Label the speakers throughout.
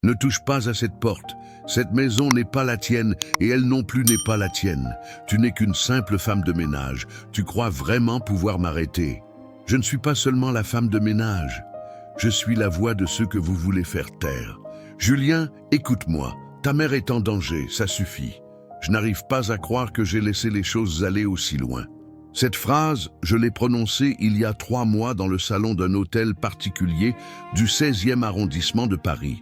Speaker 1: Ne touche pas à cette porte. Cette maison n'est pas la tienne et elle non plus n'est pas la tienne. Tu n'es qu'une simple femme de ménage. Tu crois vraiment pouvoir m'arrêter? Je ne suis pas seulement la femme de ménage. Je suis la voix de ceux que vous voulez faire taire. Julien, écoute-moi. Ta mère est en danger, ça suffit. Je n'arrive pas à croire que j'ai laissé les choses aller aussi loin. Cette phrase, je l'ai prononcée il y a 3 mois dans le salon d'un hôtel particulier du 16e arrondissement de Paris.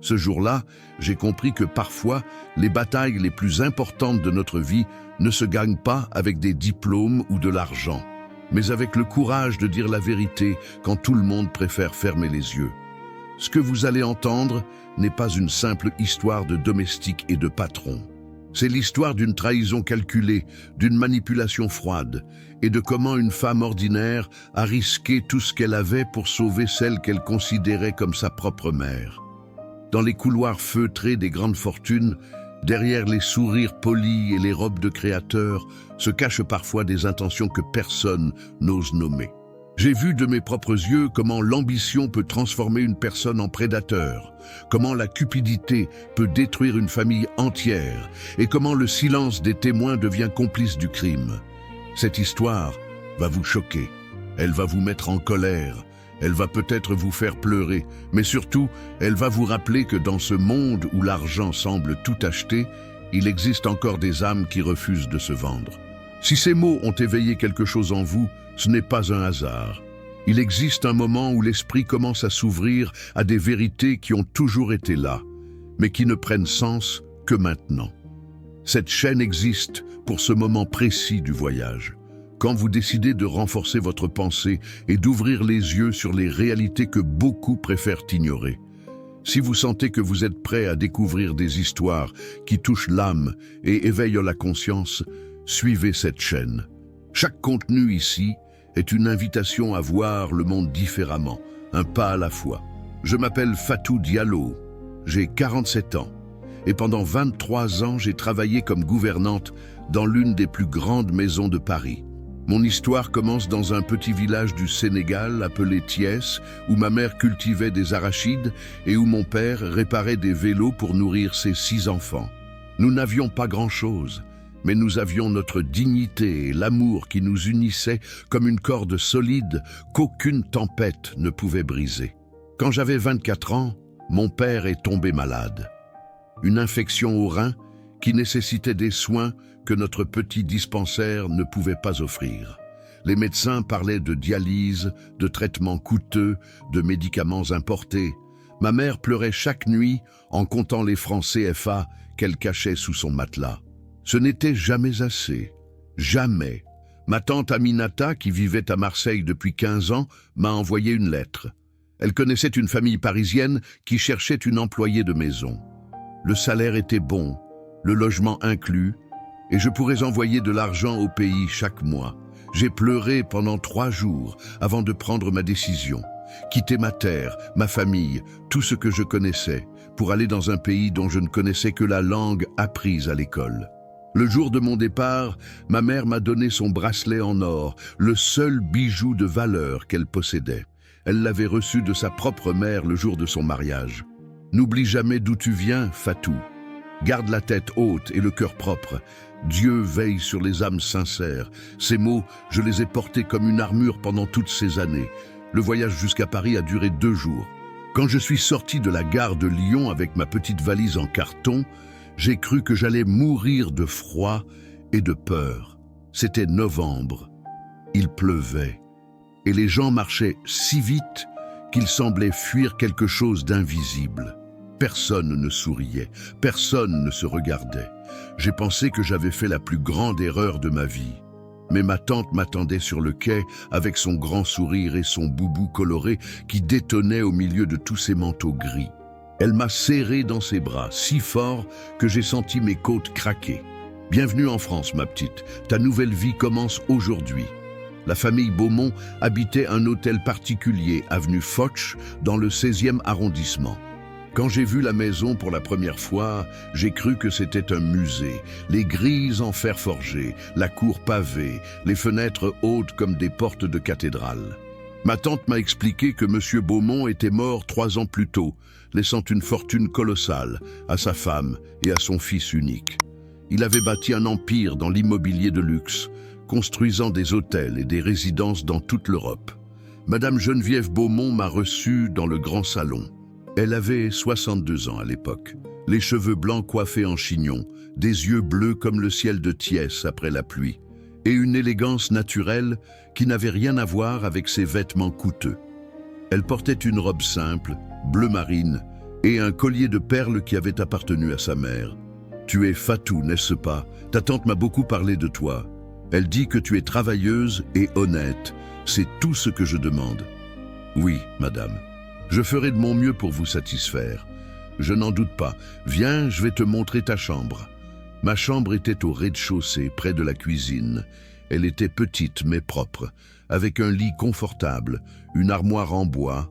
Speaker 1: Ce jour-là, j'ai compris que parfois, les batailles les plus importantes de notre vie ne se gagnent pas avec des diplômes ou de l'argent, mais avec le courage de dire la vérité quand tout le monde préfère fermer les yeux. Ce que vous allez entendre n'est pas une simple histoire de domestique et de patron. C'est l'histoire d'une trahison calculée, d'une manipulation froide, et de comment une femme ordinaire a risqué tout ce qu'elle avait pour sauver celle qu'elle considérait comme sa propre mère. Dans les couloirs feutrés des grandes fortunes, derrière les sourires polis et les robes de créateurs, se cachent parfois des intentions que personne n'ose nommer. J'ai vu de mes propres yeux comment l'ambition peut transformer une personne en prédateur, comment la cupidité peut détruire une famille entière et comment le silence des témoins devient complice du crime. Cette histoire va vous choquer, elle va vous mettre en colère, elle va peut-être vous faire pleurer, mais surtout, elle va vous rappeler que dans ce monde où l'argent semble tout acheter, il existe encore des âmes qui refusent de se vendre. Si ces mots ont éveillé quelque chose en vous, ce n'est pas un hasard. Il existe un moment où l'esprit commence à s'ouvrir à des vérités qui ont toujours été là, mais qui ne prennent sens que maintenant. Cette chaîne existe pour ce moment précis du voyage. Quand vous décidez de renforcer votre pensée et d'ouvrir les yeux sur les réalités que beaucoup préfèrent ignorer. Si vous sentez que vous êtes prêt à découvrir des histoires qui touchent l'âme et éveillent la conscience, suivez cette chaîne. Chaque contenu ici est une invitation à voir le monde différemment, un pas à la fois. Je m'appelle Fatou Diallo, j'ai 47 ans et pendant 23 ans j'ai travaillé comme gouvernante dans l'une des plus grandes maisons de Paris. Mon histoire commence dans un petit village du Sénégal appelé Thiès, où ma mère cultivait des arachides et où mon père réparait des vélos pour nourrir ses 6 enfants. Nous n'avions pas grand-chose, mais nous avions notre dignité et l'amour qui nous unissaient comme une corde solide qu'aucune tempête ne pouvait briser. Quand j'avais 24 ans, mon père est tombé malade. Une infection au rein qui nécessitait des soins que notre petit dispensaire ne pouvait pas offrir. Les médecins parlaient de dialyse, de traitements coûteux, de médicaments importés. Ma mère pleurait chaque nuit en comptant les francs CFA qu'elle cachait sous son matelas. Ce n'était jamais assez. Jamais. Ma tante Aminata, qui vivait à Marseille depuis 15 ans, m'a envoyé une lettre. Elle connaissait une famille parisienne qui cherchait une employée de maison. Le salaire était bon, le logement inclus, et je pourrais envoyer de l'argent au pays chaque mois. J'ai pleuré pendant 3 jours avant de prendre ma décision. Quitter ma terre, ma famille, tout ce que je connaissais, pour aller dans un pays dont je ne connaissais que la langue apprise à l'école. Le jour de mon départ, ma mère m'a donné son bracelet en or, le seul bijou de valeur qu'elle possédait. Elle l'avait reçu de sa propre mère le jour de son mariage. N'oublie jamais d'où tu viens, Fatou. Garde la tête haute et le cœur propre. Dieu veille sur les âmes sincères. Ces mots, je les ai portés comme une armure pendant toutes ces années. Le voyage jusqu'à Paris a duré 2 jours. Quand je suis sorti de la gare de Lyon avec ma petite valise en carton, j'ai cru que j'allais mourir de froid et de peur. C'était novembre. Il pleuvait. Et les gens marchaient si vite qu'ils semblaient fuir quelque chose d'invisible. Personne ne souriait, personne ne se regardait. J'ai pensé que j'avais fait la plus grande erreur de ma vie. Mais ma tante m'attendait sur le quai avec son grand sourire et son boubou coloré qui détonnait au milieu de tous ces manteaux gris. Elle m'a serré dans ses bras si fort que j'ai senti mes côtes craquer. « Bienvenue en France, ma petite. Ta nouvelle vie commence aujourd'hui. » La famille Beaumont habitait un hôtel particulier, avenue Foch, dans le 16e arrondissement. Quand j'ai vu la maison pour la première fois, j'ai cru que c'était un musée. Les grilles en fer forgé, la cour pavée, les fenêtres hautes comme des portes de cathédrale. Ma tante m'a expliqué que M. Beaumont était mort 3 ans plus tôt, laissant une fortune colossale à sa femme et à son fils unique. Il avait bâti un empire dans l'immobilier de luxe, construisant des hôtels et des résidences dans toute l'Europe. Madame Geneviève Beaumont m'a reçu dans le grand salon. Elle avait 62 ans à l'époque, les cheveux blancs coiffés en chignon, des yeux bleus comme le ciel de Thiès après la pluie, et une élégance naturelle qui n'avait rien à voir avec ses vêtements coûteux. Elle portait une robe simple, bleu marine, et un collier de perles qui avait appartenu à sa mère. « Tu es Fatou, n'est-ce pas? Ta tante m'a beaucoup parlé de toi. Elle dit que tu es travailleuse et honnête. C'est tout ce que je demande. » « Oui, madame. Je ferai de mon mieux pour vous satisfaire. Je n'en doute pas. Viens, je vais te montrer ta chambre. » Ma chambre était au rez-de-chaussée, près de la cuisine. Elle était petite mais propre, avec un lit confortable, une armoire en bois,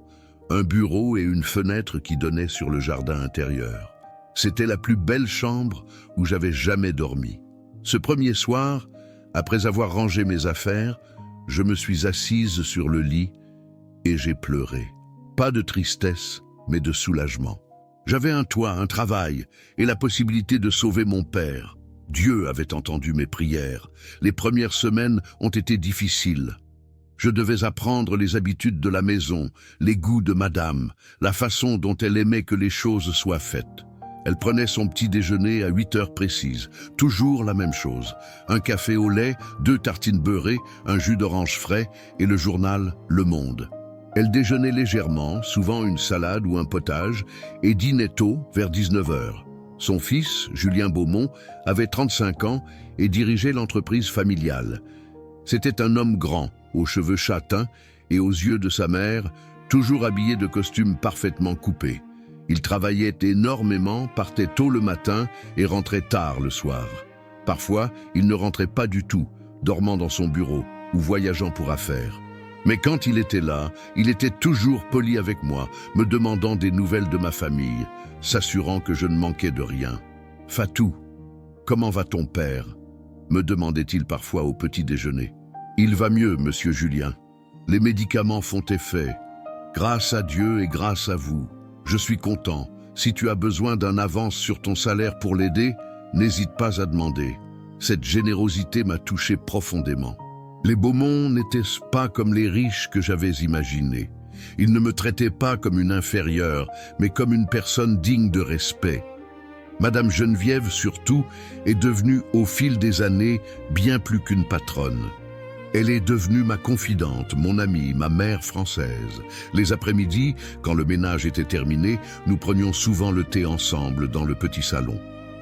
Speaker 1: un bureau et une fenêtre qui donnait sur le jardin intérieur. C'était la plus belle chambre où j'avais jamais dormi. Ce premier soir, après avoir rangé mes affaires, je me suis assise sur le lit et j'ai pleuré. Pas de tristesse, mais de soulagement. J'avais un toit, un travail et la possibilité de sauver mon père. Dieu avait entendu mes prières. Les premières semaines ont été difficiles. Je devais apprendre les habitudes de la maison, les goûts de madame, la façon dont elle aimait que les choses soient faites. Elle prenait son petit déjeuner à 8 heures précises, toujours la même chose. Un café au lait, 2 tartines beurrées, un jus d'orange frais et le journal Le Monde. Elle déjeunait légèrement, souvent une salade ou un potage, et dînait tôt, vers 19 heures. Son fils, Julien Beaumont, avait 35 ans et dirigeait l'entreprise familiale. C'était un homme grand, aux cheveux châtains et aux yeux de sa mère, toujours habillé de costumes parfaitement coupés. Il travaillait énormément, partait tôt le matin et rentrait tard le soir. Parfois, il ne rentrait pas du tout, dormant dans son bureau ou voyageant pour affaires. Mais quand il était là, il était toujours poli avec moi, me demandant des nouvelles de ma famille, s'assurant que je ne manquais de rien. « Fatou, comment va ton père ?» me demandait-il parfois au petit déjeuner. « Il va mieux, monsieur Julien. Les médicaments font effet. Grâce à Dieu et grâce à vous. Je suis content. Si tu as besoin d'un avance sur ton salaire pour l'aider, n'hésite pas à demander. » Cette générosité m'a touché profondément. Les Beaumont n'étaient pas comme les riches que j'avais imaginés. Ils ne me traitaient pas comme une inférieure, mais comme une personne digne de respect. Madame Geneviève, surtout, est devenue au fil des années bien plus qu'une patronne. Elle est devenue ma confidente, mon amie, ma mère française. Les après-midi, quand le ménage était terminé, nous prenions souvent le thé ensemble dans le petit salon.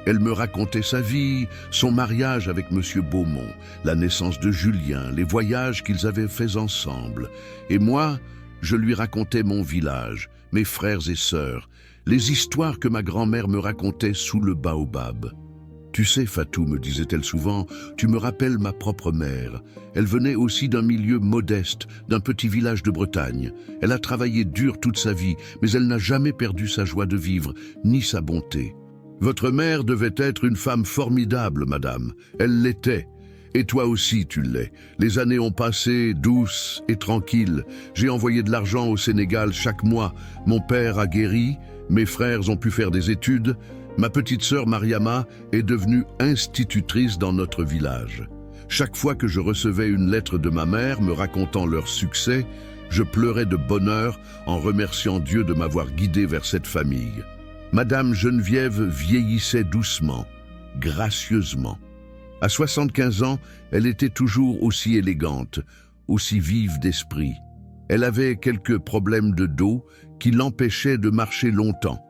Speaker 1: Elle me racontait sa vie, son mariage avec M. Beaumont, la naissance de Julien, les voyages qu'ils avaient faits ensemble. Et moi, je lui racontais mon village, mes frères et sœurs, les histoires que ma grand-mère me racontait sous le baobab. « Tu sais, Fatou, me disait-elle souvent, tu me rappelles ma propre mère. Elle venait aussi d'un milieu modeste, d'un petit village de Bretagne. Elle a travaillé dur toute sa vie, mais elle n'a jamais perdu sa joie de vivre, ni sa bonté. Votre mère devait être une femme formidable, madame. Elle l'était. Et toi aussi, tu l'es. Les années ont passé douces et tranquilles. J'ai envoyé de l'argent au Sénégal chaque mois. Mon père a guéri, mes frères ont pu faire des études. Ma petite sœur Mariama est devenue institutrice dans notre village. Chaque fois que je recevais une lettre de ma mère me racontant leur succès, je pleurais de bonheur en remerciant Dieu de m'avoir guidé vers cette famille. Madame Geneviève vieillissait doucement, gracieusement. À 75 ans, elle était toujours aussi élégante, aussi vive d'esprit. Elle avait quelques problèmes de dos qui l'empêchaient de marcher longtemps.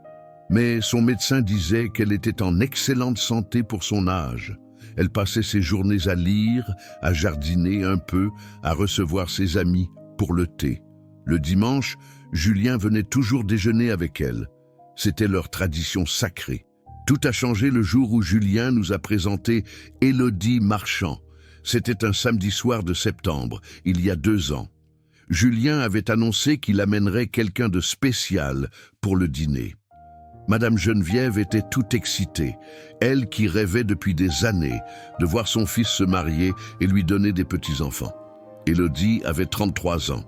Speaker 1: Mais son médecin disait qu'elle était en excellente santé pour son âge. Elle passait ses journées à lire, à jardiner un peu, à recevoir ses amis pour le thé. Le dimanche, Julien venait toujours déjeuner avec elle. C'était leur tradition sacrée. Tout a changé le jour où Julien nous a présenté Élodie Marchand. C'était un samedi soir de septembre, il y a 2 ans. Julien avait annoncé qu'il amènerait quelqu'un de spécial pour le dîner. Madame Geneviève était toute excitée, elle qui rêvait depuis des années de voir son fils se marier et lui donner des petits-enfants. Élodie avait 33 ans.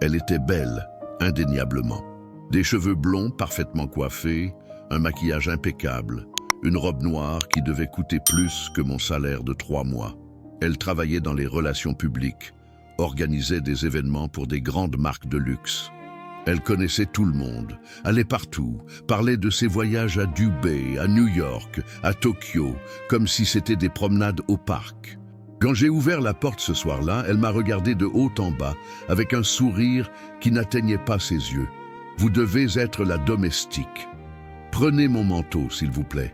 Speaker 1: Elle était belle, indéniablement. Des cheveux blonds parfaitement coiffés, un maquillage impeccable, une robe noire qui devait coûter plus que mon salaire de 3 mois. Elle travaillait dans les relations publiques, organisait des événements pour des grandes marques de luxe. Elle connaissait tout le monde, allait partout, parlait de ses voyages à Dubaï, à New York, à Tokyo, comme si c'était des promenades au parc. Quand j'ai ouvert la porte ce soir-là, elle m'a regardé de haut en bas, avec un sourire qui n'atteignait pas ses yeux. « Vous devez être la domestique. Prenez mon manteau, s'il vous plaît.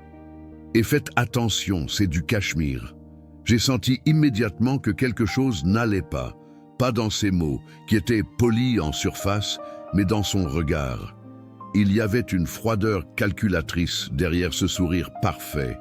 Speaker 1: Et faites attention, c'est du cachemire. » J'ai senti immédiatement que quelque chose n'allait pas dans ses mots, qui étaient polis en surface, mais dans son regard. Il y avait une froideur calculatrice derrière ce sourire parfait,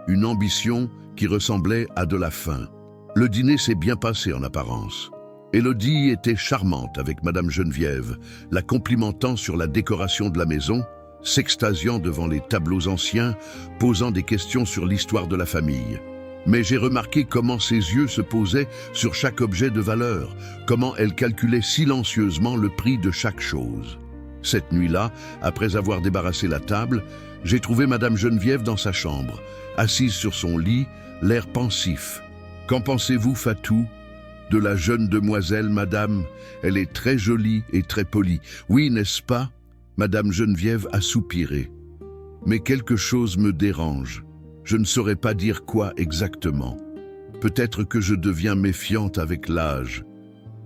Speaker 1: une ambition qui ressemblait à de la faim. Le dîner s'est bien passé en apparence. Élodie était charmante avec Madame Geneviève, la complimentant sur la décoration de la maison, s'extasiant devant les tableaux anciens, posant des questions sur l'histoire de la famille. Mais j'ai remarqué comment ses yeux se posaient sur chaque objet de valeur, comment elle calculait silencieusement le prix de chaque chose. Cette nuit-là, après avoir débarrassé la table, j'ai trouvé Madame Geneviève dans sa chambre, assise sur son lit, l'air pensif. « Qu'en pensez-vous, Fatou ? De la jeune demoiselle, madame, elle est très jolie et très polie. Oui, n'est-ce pas ?» Madame Geneviève a soupiré. « Mais quelque chose me dérange. Je ne saurais pas dire quoi exactement. Peut-être que je deviens méfiante avec l'âge.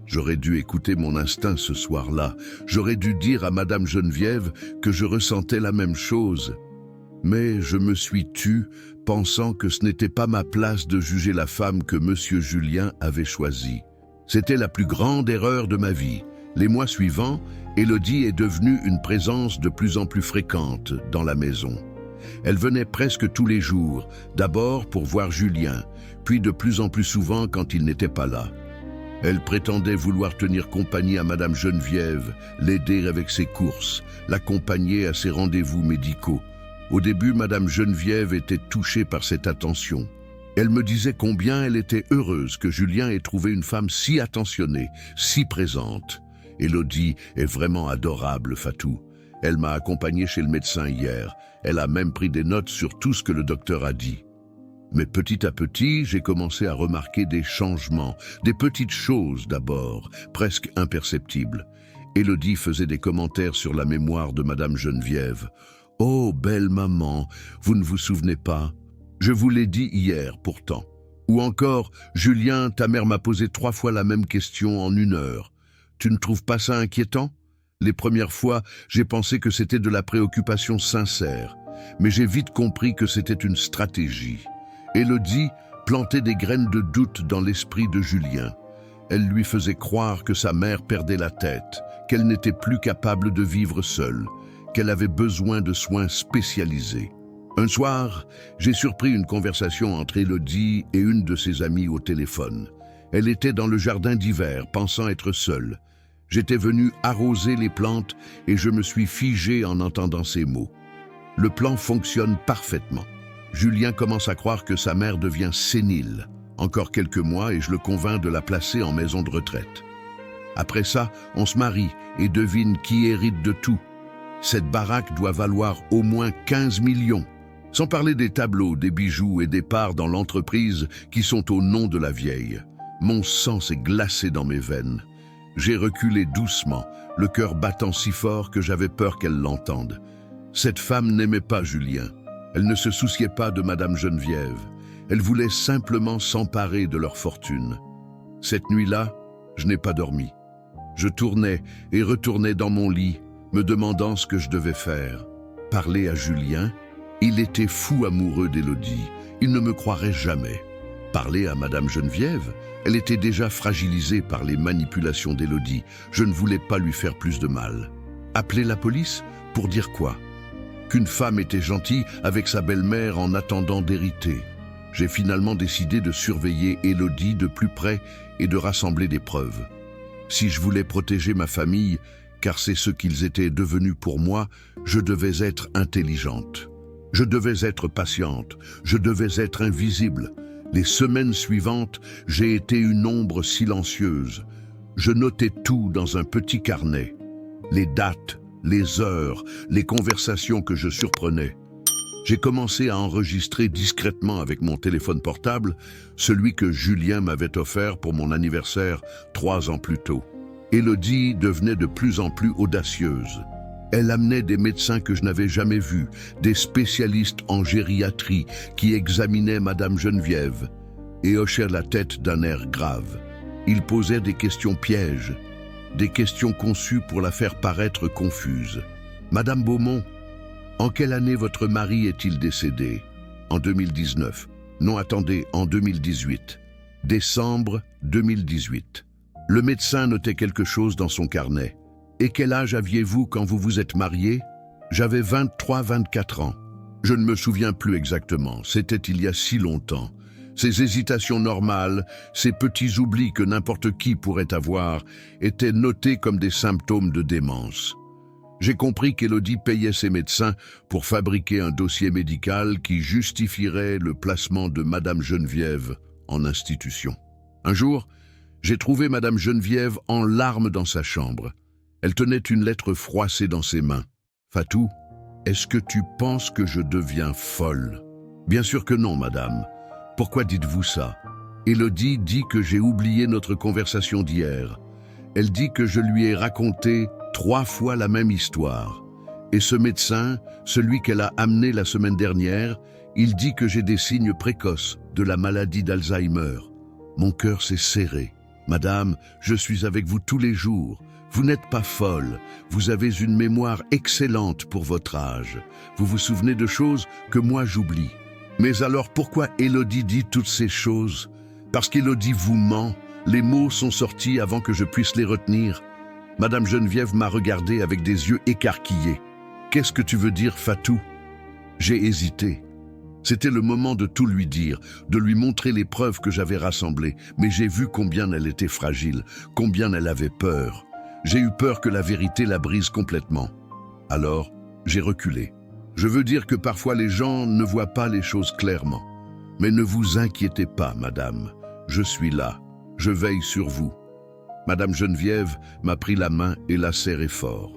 Speaker 1: J'aurais dû écouter mon instinct ce soir-là. J'aurais dû dire à Madame Geneviève que je ressentais la même chose. Mais je me suis tue, pensant que ce n'était pas ma place de juger la femme que Monsieur Julien avait choisie. C'était la plus grande erreur de ma vie. Les mois suivants, Élodie est devenue une présence de plus en plus fréquente dans la maison. Elle venait presque tous les jours, d'abord pour voir Julien, puis de plus en plus souvent quand il n'était pas là. Elle prétendait vouloir tenir compagnie à Madame Geneviève, l'aider avec ses courses, l'accompagner à ses rendez-vous médicaux. Au début, Madame Geneviève était touchée par cette attention. Elle me disait combien elle était heureuse que Julien ait trouvé une femme si attentionnée, si présente. Élodie est vraiment adorable, Fatou. Elle m'a accompagné chez le médecin hier. Elle a même pris des notes sur tout ce que le docteur a dit. Mais petit à petit, j'ai commencé à remarquer des changements, des petites choses d'abord, presque imperceptibles. Élodie faisait des commentaires sur la mémoire de Madame Geneviève. « Oh, belle maman, vous ne vous souvenez pas? Je vous l'ai dit hier pourtant. » Ou encore, « Julien, ta mère m'a posé 3 fois la même question en 1 heure. Tu ne trouves pas ça inquiétant ? » Les premières fois, j'ai pensé que c'était de la préoccupation sincère, mais j'ai vite compris que c'était une stratégie. Élodie plantait des graines de doute dans l'esprit de Julien. Elle lui faisait croire que sa mère perdait la tête, qu'elle n'était plus capable de vivre seule, qu'elle avait besoin de soins spécialisés. Un soir, j'ai surpris une conversation entre Élodie et une de ses amies au téléphone. Elle était dans le jardin d'hiver, pensant être seule. J'étais venu arroser les plantes et je me suis figé en entendant ces mots. Le plan fonctionne parfaitement. Julien commence à croire que sa mère devient sénile. Encore quelques mois et je le convainc de la placer en maison de retraite. Après ça, on se marie et devine qui hérite de tout. Cette baraque doit valoir au moins 15 millions. Sans parler des tableaux, des bijoux et des parts dans l'entreprise qui sont au nom de la vieille. Mon sang s'est glacé dans mes veines. J'ai reculé doucement, le cœur battant si fort que j'avais peur qu'elle l'entende. Cette femme n'aimait pas Julien. Elle ne se souciait pas de Madame Geneviève. Elle voulait simplement s'emparer de leur fortune. Cette nuit-là, je n'ai pas dormi. Je tournais et retournais dans mon lit, me demandant ce que je devais faire. Parler à Julien? Il était fou amoureux d'Élodie. Il ne me croirait jamais. Parler à Madame Geneviève? Elle était déjà fragilisée par les manipulations d'Élodie. Je ne voulais pas lui faire plus de mal. Appeler la police? Pour dire quoi? Qu'une femme était gentille avec sa belle-mère en attendant d'hériter. J'ai finalement décidé de surveiller Élodie de plus près et de rassembler des preuves. Si je voulais protéger ma famille, car c'est ce qu'ils étaient devenus pour moi, je devais être intelligente. Je devais être patiente. Je devais être invisible. Les semaines suivantes, j'ai été une ombre silencieuse. Je notais tout dans un petit carnet. Les dates, les heures, les conversations que je surprenais. J'ai commencé à enregistrer discrètement avec mon téléphone portable, celui que Julien m'avait offert pour mon anniversaire 3 ans plus tôt. Élodie devenait de plus en plus audacieuse. Elle amenait des médecins que je n'avais jamais vus, des spécialistes en gériatrie qui examinaient Madame Geneviève et hochaient la tête d'un air grave. Ils posaient des questions pièges, des questions conçues pour la faire paraître confuse. « Madame Beaumont, en quelle année votre mari est-il décédé ? » « En 2019. » « Non, attendez, en 2018. »« Décembre 2018. » Le médecin notait quelque chose dans son carnet. « Et quel âge aviez-vous quand vous vous êtes marié ?»« J'avais 23-24 ans. » Je ne me souviens plus exactement, c'était il y a si longtemps. Ces hésitations normales, ces petits oublis que n'importe qui pourrait avoir, étaient notés comme des symptômes de démence. J'ai compris qu'Élodie payait ses médecins pour fabriquer un dossier médical qui justifierait le placement de Madame Geneviève en institution. Un jour, j'ai trouvé Madame Geneviève en larmes dans sa chambre. Elle tenait une lettre froissée dans ses mains. « Fatou, est-ce que tu penses que je deviens folle ?»« Bien sûr que non, madame. Pourquoi dites-vous ça ?» Élodie dit que j'ai oublié notre conversation d'hier. Elle dit que je lui ai raconté 3 fois la même histoire. Et ce médecin, celui qu'elle a amené la semaine dernière, il dit que j'ai des signes précoces de la maladie d'Alzheimer. Mon cœur s'est serré. Madame, je suis avec vous tous les jours. Vous n'êtes pas folle. Vous avez une mémoire excellente pour votre âge. Vous vous souvenez de choses que moi j'oublie. Mais alors pourquoi Élodie dit toutes ces choses? Parce qu'Élodie vous ment. Les mots sont sortis avant que je puisse les retenir. Madame Geneviève m'a regardé avec des yeux écarquillés. « Qu'est-ce que tu veux dire, Fatou ?» J'ai hésité. C'était le moment de tout lui dire, de lui montrer les preuves que j'avais rassemblées, mais j'ai vu combien elle était fragile, combien elle avait peur. J'ai eu peur que la vérité la brise complètement. Alors, j'ai reculé. Je veux dire que parfois les gens ne voient pas les choses clairement. Mais ne vous inquiétez pas, madame. Je suis là. Je veille sur vous. Madame Geneviève m'a pris la main et l'a serré fort.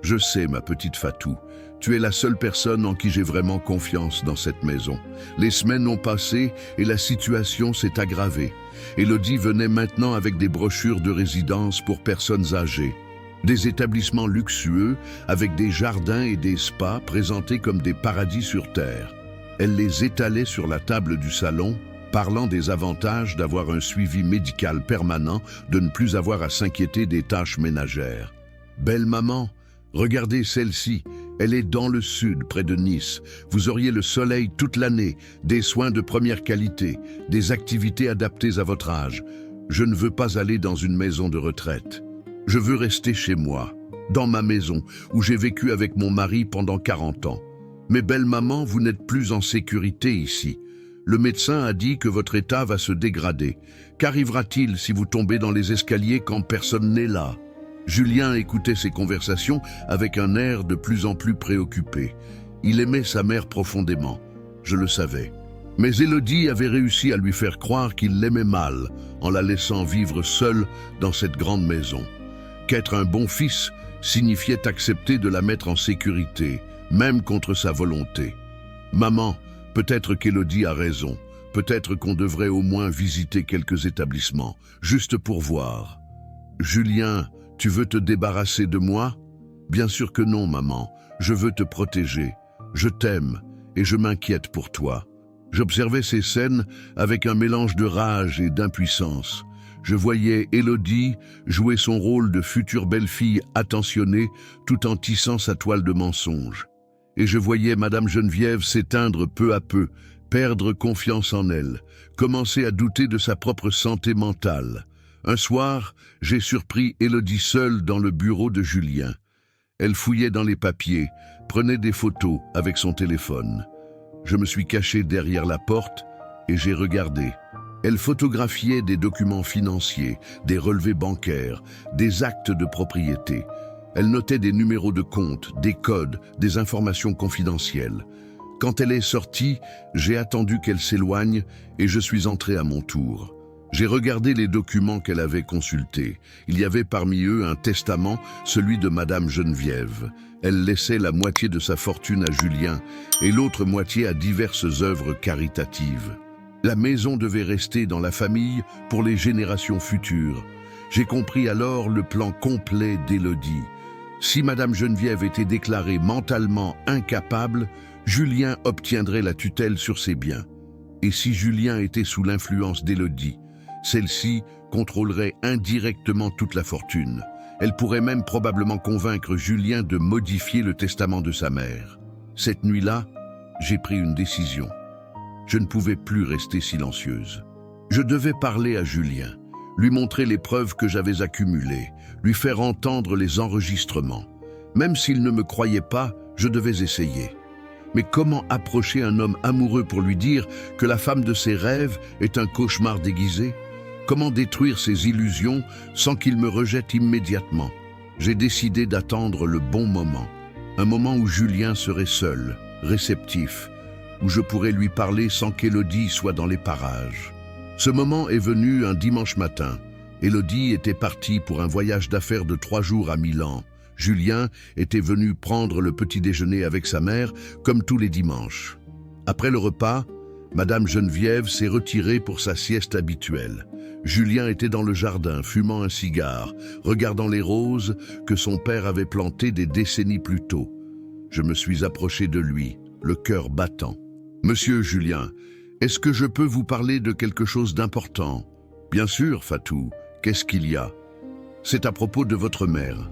Speaker 1: Je sais, ma petite Fatou, tu es la seule personne en qui j'ai vraiment confiance dans cette maison. Les semaines ont passé et la situation s'est aggravée. Élodie venait maintenant avec des brochures de résidence pour personnes âgées. Des établissements luxueux avec des jardins et des spas présentés comme des paradis sur terre. Elle les étalait sur la table du salon, parlant des avantages d'avoir un suivi médical permanent, de ne plus avoir à s'inquiéter des tâches ménagères. « Belle maman, regardez celle-ci, elle est dans le sud, près de Nice. Vous auriez le soleil toute l'année, des soins de première qualité, des activités adaptées à votre âge. Je ne veux pas aller dans une maison de retraite. Je veux rester chez moi, dans ma maison, où j'ai vécu avec mon mari pendant 40 ans. Mais belle maman, vous n'êtes plus en sécurité ici. Le médecin a dit que votre état va se dégrader. Qu'arrivera-t-il si vous tombez dans les escaliers quand personne n'est là ?» Julien écoutait ces conversations avec un air de plus en plus préoccupé. Il aimait sa mère profondément, je le savais. Mais Élodie avait réussi à lui faire croire qu'il l'aimait mal en la laissant vivre seule dans cette grande maison. Qu'être un bon fils signifiait accepter de la mettre en sécurité, même contre sa volonté. « Maman, peut-être qu'Élodie a raison. Peut-être qu'on devrait au moins visiter quelques établissements, juste pour voir. »« Julien, tu veux te débarrasser de moi ? » ?»« Bien sûr que non, maman. Je veux te protéger. Je t'aime et je m'inquiète pour toi. » J'observais ces scènes avec un mélange de rage et d'impuissance. Je voyais Élodie jouer son rôle de future belle-fille attentionnée tout en tissant sa toile de mensonges. Et je voyais Madame Geneviève s'éteindre peu à peu, perdre confiance en elle, commencer à douter de sa propre santé mentale. Un soir, j'ai surpris Élodie seule dans le bureau de Julien. Elle fouillait dans les papiers, prenait des photos avec son téléphone. Je me suis caché derrière la porte et j'ai regardé. Elle photographiait des documents financiers, des relevés bancaires, des actes de propriété. Elle notait des numéros de compte, des codes, des informations confidentielles. Quand elle est sortie, j'ai attendu qu'elle s'éloigne et je suis entré à mon tour. J'ai regardé les documents qu'elle avait consultés. Il y avait parmi eux un testament, celui de Madame Geneviève. Elle laissait la moitié de sa fortune à Julien et l'autre moitié à diverses œuvres caritatives. La maison devait rester dans la famille pour les générations futures. J'ai compris alors le plan complet d'Élodie. Si Madame Geneviève était déclarée mentalement incapable, Julien obtiendrait la tutelle sur ses biens. Et si Julien était sous l'influence d'Élodie, celle-ci contrôlerait indirectement toute la fortune. Elle pourrait même probablement convaincre Julien de modifier le testament de sa mère. Cette nuit-là, j'ai pris une décision. Je ne pouvais plus rester silencieuse. Je devais parler à Julien, lui montrer les preuves que j'avais accumulées, lui faire entendre les enregistrements. Même s'il ne me croyait pas, je devais essayer. Mais comment approcher un homme amoureux pour lui dire que la femme de ses rêves est un cauchemar déguisé? Comment détruire ses illusions sans qu'il me rejette immédiatement? J'ai décidé d'attendre le bon moment. Un moment où Julien serait seul, réceptif, où je pourrais lui parler sans qu'Élodie soit dans les parages. Ce moment est venu un dimanche matin. Élodie était partie pour un voyage d'affaires de 3 jours à Milan. Julien était venu prendre le petit déjeuner avec sa mère, comme tous les dimanches. Après le repas, Madame Geneviève s'est retirée pour sa sieste habituelle. Julien était dans le jardin, fumant un cigare, regardant les roses que son père avait plantées des décennies plus tôt. Je me suis approché de lui, le cœur battant. « Monsieur Julien, est-ce que je peux vous parler de quelque chose d'important ?»« Bien sûr, Fatou. Qu'est-ce qu'il y a ?»« C'est à propos de votre mère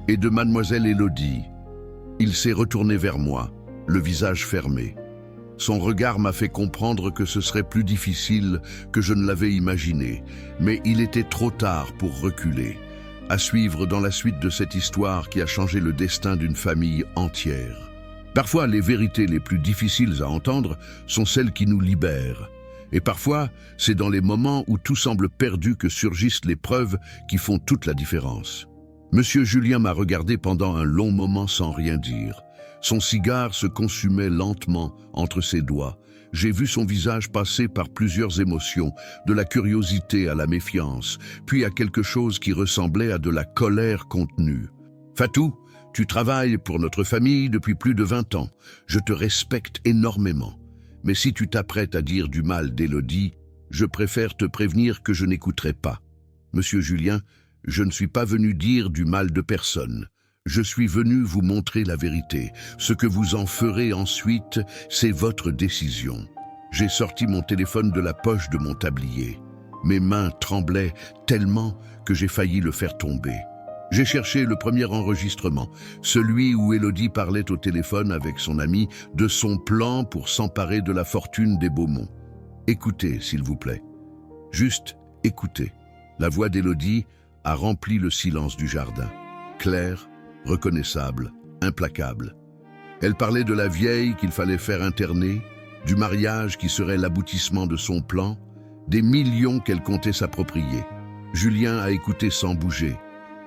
Speaker 1: et de mademoiselle Élodie. » Il s'est retourné vers moi, le visage fermé. Son regard m'a fait comprendre que ce serait plus difficile que je ne l'avais imaginé, mais il était trop tard pour reculer. À suivre dans la suite de cette histoire qui a changé le destin d'une famille entière. Parfois, les vérités les plus difficiles à entendre sont celles qui nous libèrent. Et parfois, c'est dans les moments où tout semble perdu que surgissent les preuves qui font toute la différence. Monsieur Julien m'a regardé pendant un long moment sans rien dire. Son cigare se consumait lentement entre ses doigts. J'ai vu son visage passer par plusieurs émotions, de la curiosité à la méfiance, puis à quelque chose qui ressemblait à de la colère contenue. « Fatou, tu travailles pour notre famille depuis plus de 20 ans. Je te respecte énormément. Mais si tu t'apprêtes à dire du mal d'Élodie, je préfère te prévenir que je n'écouterai pas. Monsieur Julien, je ne suis pas venu dire du mal de personne. Je suis venu vous montrer la vérité. Ce que vous en ferez ensuite, c'est votre décision. » J'ai sorti mon téléphone de la poche de mon tablier. Mes mains tremblaient tellement que j'ai failli le faire tomber. J'ai cherché le premier enregistrement, celui où Élodie parlait au téléphone avec son ami de son plan pour s'emparer de la fortune des Beaumont. Écoutez, s'il vous plaît. Juste écoutez. La voix d'Élodie a rempli le silence du jardin. Claire, reconnaissable, implacable. Elle parlait de la vieille qu'il fallait faire interner, du mariage qui serait l'aboutissement de son plan, des millions qu'elle comptait s'approprier. Julien a écouté sans bouger,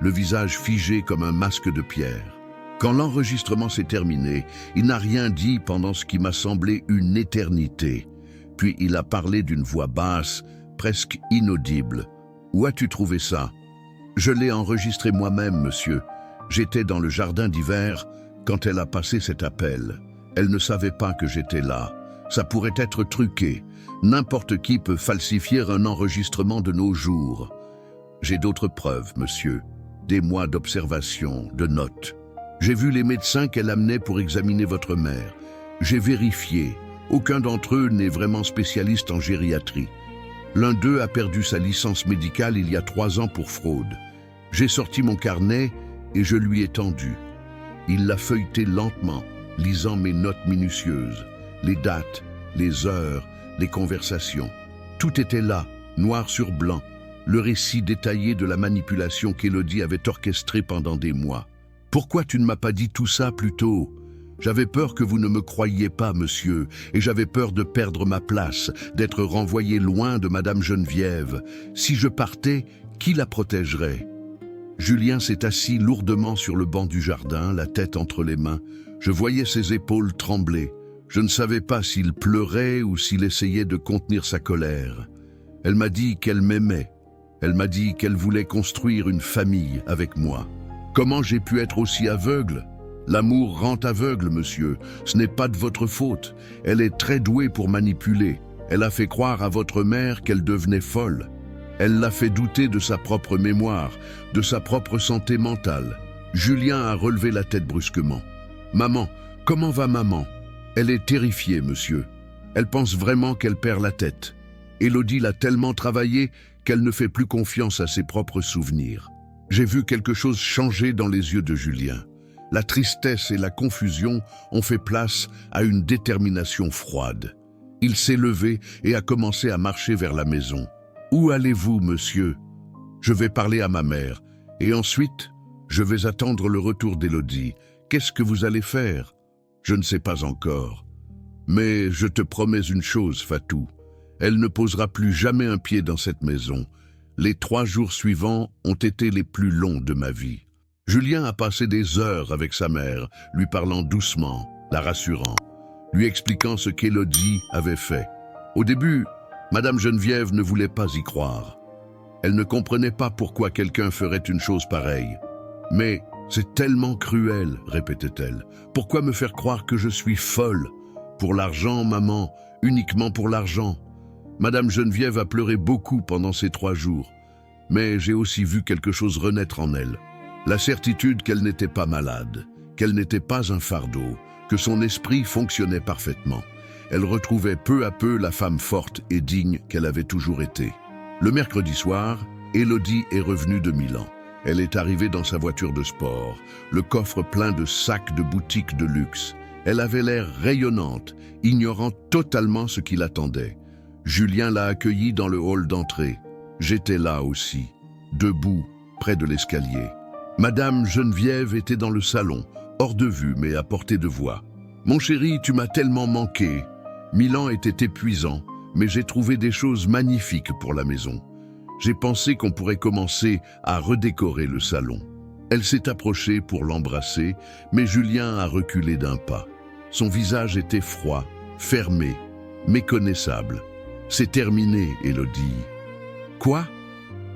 Speaker 1: le visage figé comme un masque de pierre. Quand l'enregistrement s'est terminé, il n'a rien dit pendant ce qui m'a semblé une éternité. Puis il a parlé d'une voix basse, presque inaudible. « Où as-tu trouvé ça ?»« Je l'ai enregistré moi-même, monsieur. J'étais dans le jardin d'hiver quand elle a passé cet appel. Elle ne savait pas que j'étais là. Ça pourrait être truqué. N'importe qui peut falsifier un enregistrement de nos jours. J'ai d'autres preuves, monsieur. Des mois d'observation, de notes. J'ai vu les médecins qu'elle amenait pour examiner votre mère. J'ai vérifié. Aucun d'entre eux n'est vraiment spécialiste en gériatrie. L'un d'eux a perdu sa licence médicale il y a 3 ans pour fraude. J'ai sorti mon carnet et je lui ai tendu. Il l'a feuilleté lentement, lisant mes notes minutieuses, les dates, les heures, les conversations. Tout était là, noir sur blanc, le récit détaillé de la manipulation qu'Élodie avait orchestrée pendant des mois. « Pourquoi tu ne m'as pas dit tout ça plus tôt ? J'avais peur que vous ne me croyiez pas, monsieur, et j'avais peur de perdre ma place, d'être renvoyé loin de Madame Geneviève. Si je partais, qui la protégerait ?» Julien s'est assis lourdement sur le banc du jardin, la tête entre les mains. Je voyais ses épaules trembler. Je ne savais pas s'il pleurait ou s'il essayait de contenir sa colère. Elle m'a dit qu'elle m'aimait. Elle m'a dit qu'elle voulait construire une famille avec moi. Comment j'ai pu être aussi aveugle? L'amour rend aveugle, monsieur. Ce n'est pas de votre faute. Elle est très douée pour manipuler. Elle a fait croire à votre mère qu'elle devenait folle. Elle l'a fait douter de sa propre mémoire, de sa propre santé mentale. Julien a relevé la tête brusquement. « Maman, comment va maman ?» Elle est terrifiée, monsieur. Elle pense vraiment qu'elle perd la tête. Élodie l'a tellement travaillée qu'elle ne fait plus confiance à ses propres souvenirs. J'ai vu quelque chose changer dans les yeux de Julien. La tristesse et la confusion ont fait place à une détermination froide. Il s'est levé et a commencé à marcher vers la maison. « Où allez-vous, monsieur ?»« Je vais parler à ma mère. Et ensuite, je vais attendre le retour d'Élodie. Qu'est-ce que vous allez faire ?»« Je ne sais pas encore. Mais je te promets une chose, Fatou. Elle ne posera plus jamais un pied dans cette maison. Les 3 jours suivants ont été les plus longs de ma vie. » Julien a passé des heures avec sa mère, lui parlant doucement, la rassurant, lui expliquant ce qu'Élodie avait fait. Au début, Madame Geneviève ne voulait pas y croire. Elle ne comprenait pas pourquoi quelqu'un ferait une chose pareille. « Mais c'est tellement cruel, répétait-elle. Pourquoi me faire croire que je suis folle? Pour l'argent, maman, uniquement pour l'argent. » Madame Geneviève a pleuré beaucoup pendant ces 3 jours, mais j'ai aussi vu quelque chose renaître en elle. La certitude qu'elle n'était pas malade, qu'elle n'était pas un fardeau, que son esprit fonctionnait parfaitement. Elle retrouvait peu à peu la femme forte et digne qu'elle avait toujours été. Le mercredi soir, Élodie est revenue de Milan. Elle est arrivée dans sa voiture de sport, le coffre plein de sacs de boutiques de luxe. Elle avait l'air rayonnante, ignorant totalement ce qui l'attendait. Julien l'a accueillie dans le hall d'entrée. J'étais là aussi, debout, près de l'escalier. Madame Geneviève était dans le salon, hors de vue mais à portée de voix. « Mon chéri, tu m'as tellement manqué. Milan était épuisant, mais j'ai trouvé des choses magnifiques pour la maison. J'ai pensé qu'on pourrait commencer à redécorer le salon. » Elle s'est approchée pour l'embrasser, mais Julien a reculé d'un pas. Son visage était froid, fermé, méconnaissable. « C'est terminé, Élodie. »« Quoi?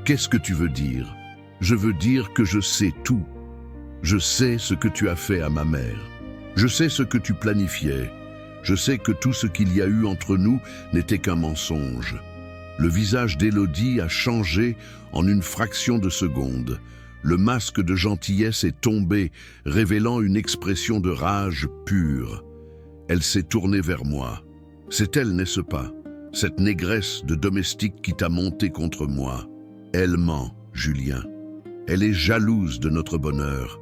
Speaker 1: Qu'est-ce que tu veux dire ? » ?»« Je veux dire que je sais tout. Je sais ce que tu as fait à ma mère. Je sais ce que tu planifiais. Je sais que tout ce qu'il y a eu entre nous n'était qu'un mensonge. » Le visage d'Élodie a changé en une fraction de seconde. Le masque de gentillesse est tombé, révélant une expression de rage pure. Elle s'est tournée vers moi. « C'est elle, n'est-ce pas? Cette négresse de domestique qui t'a monté contre moi. Elle ment, Julien. Elle est jalouse de notre bonheur.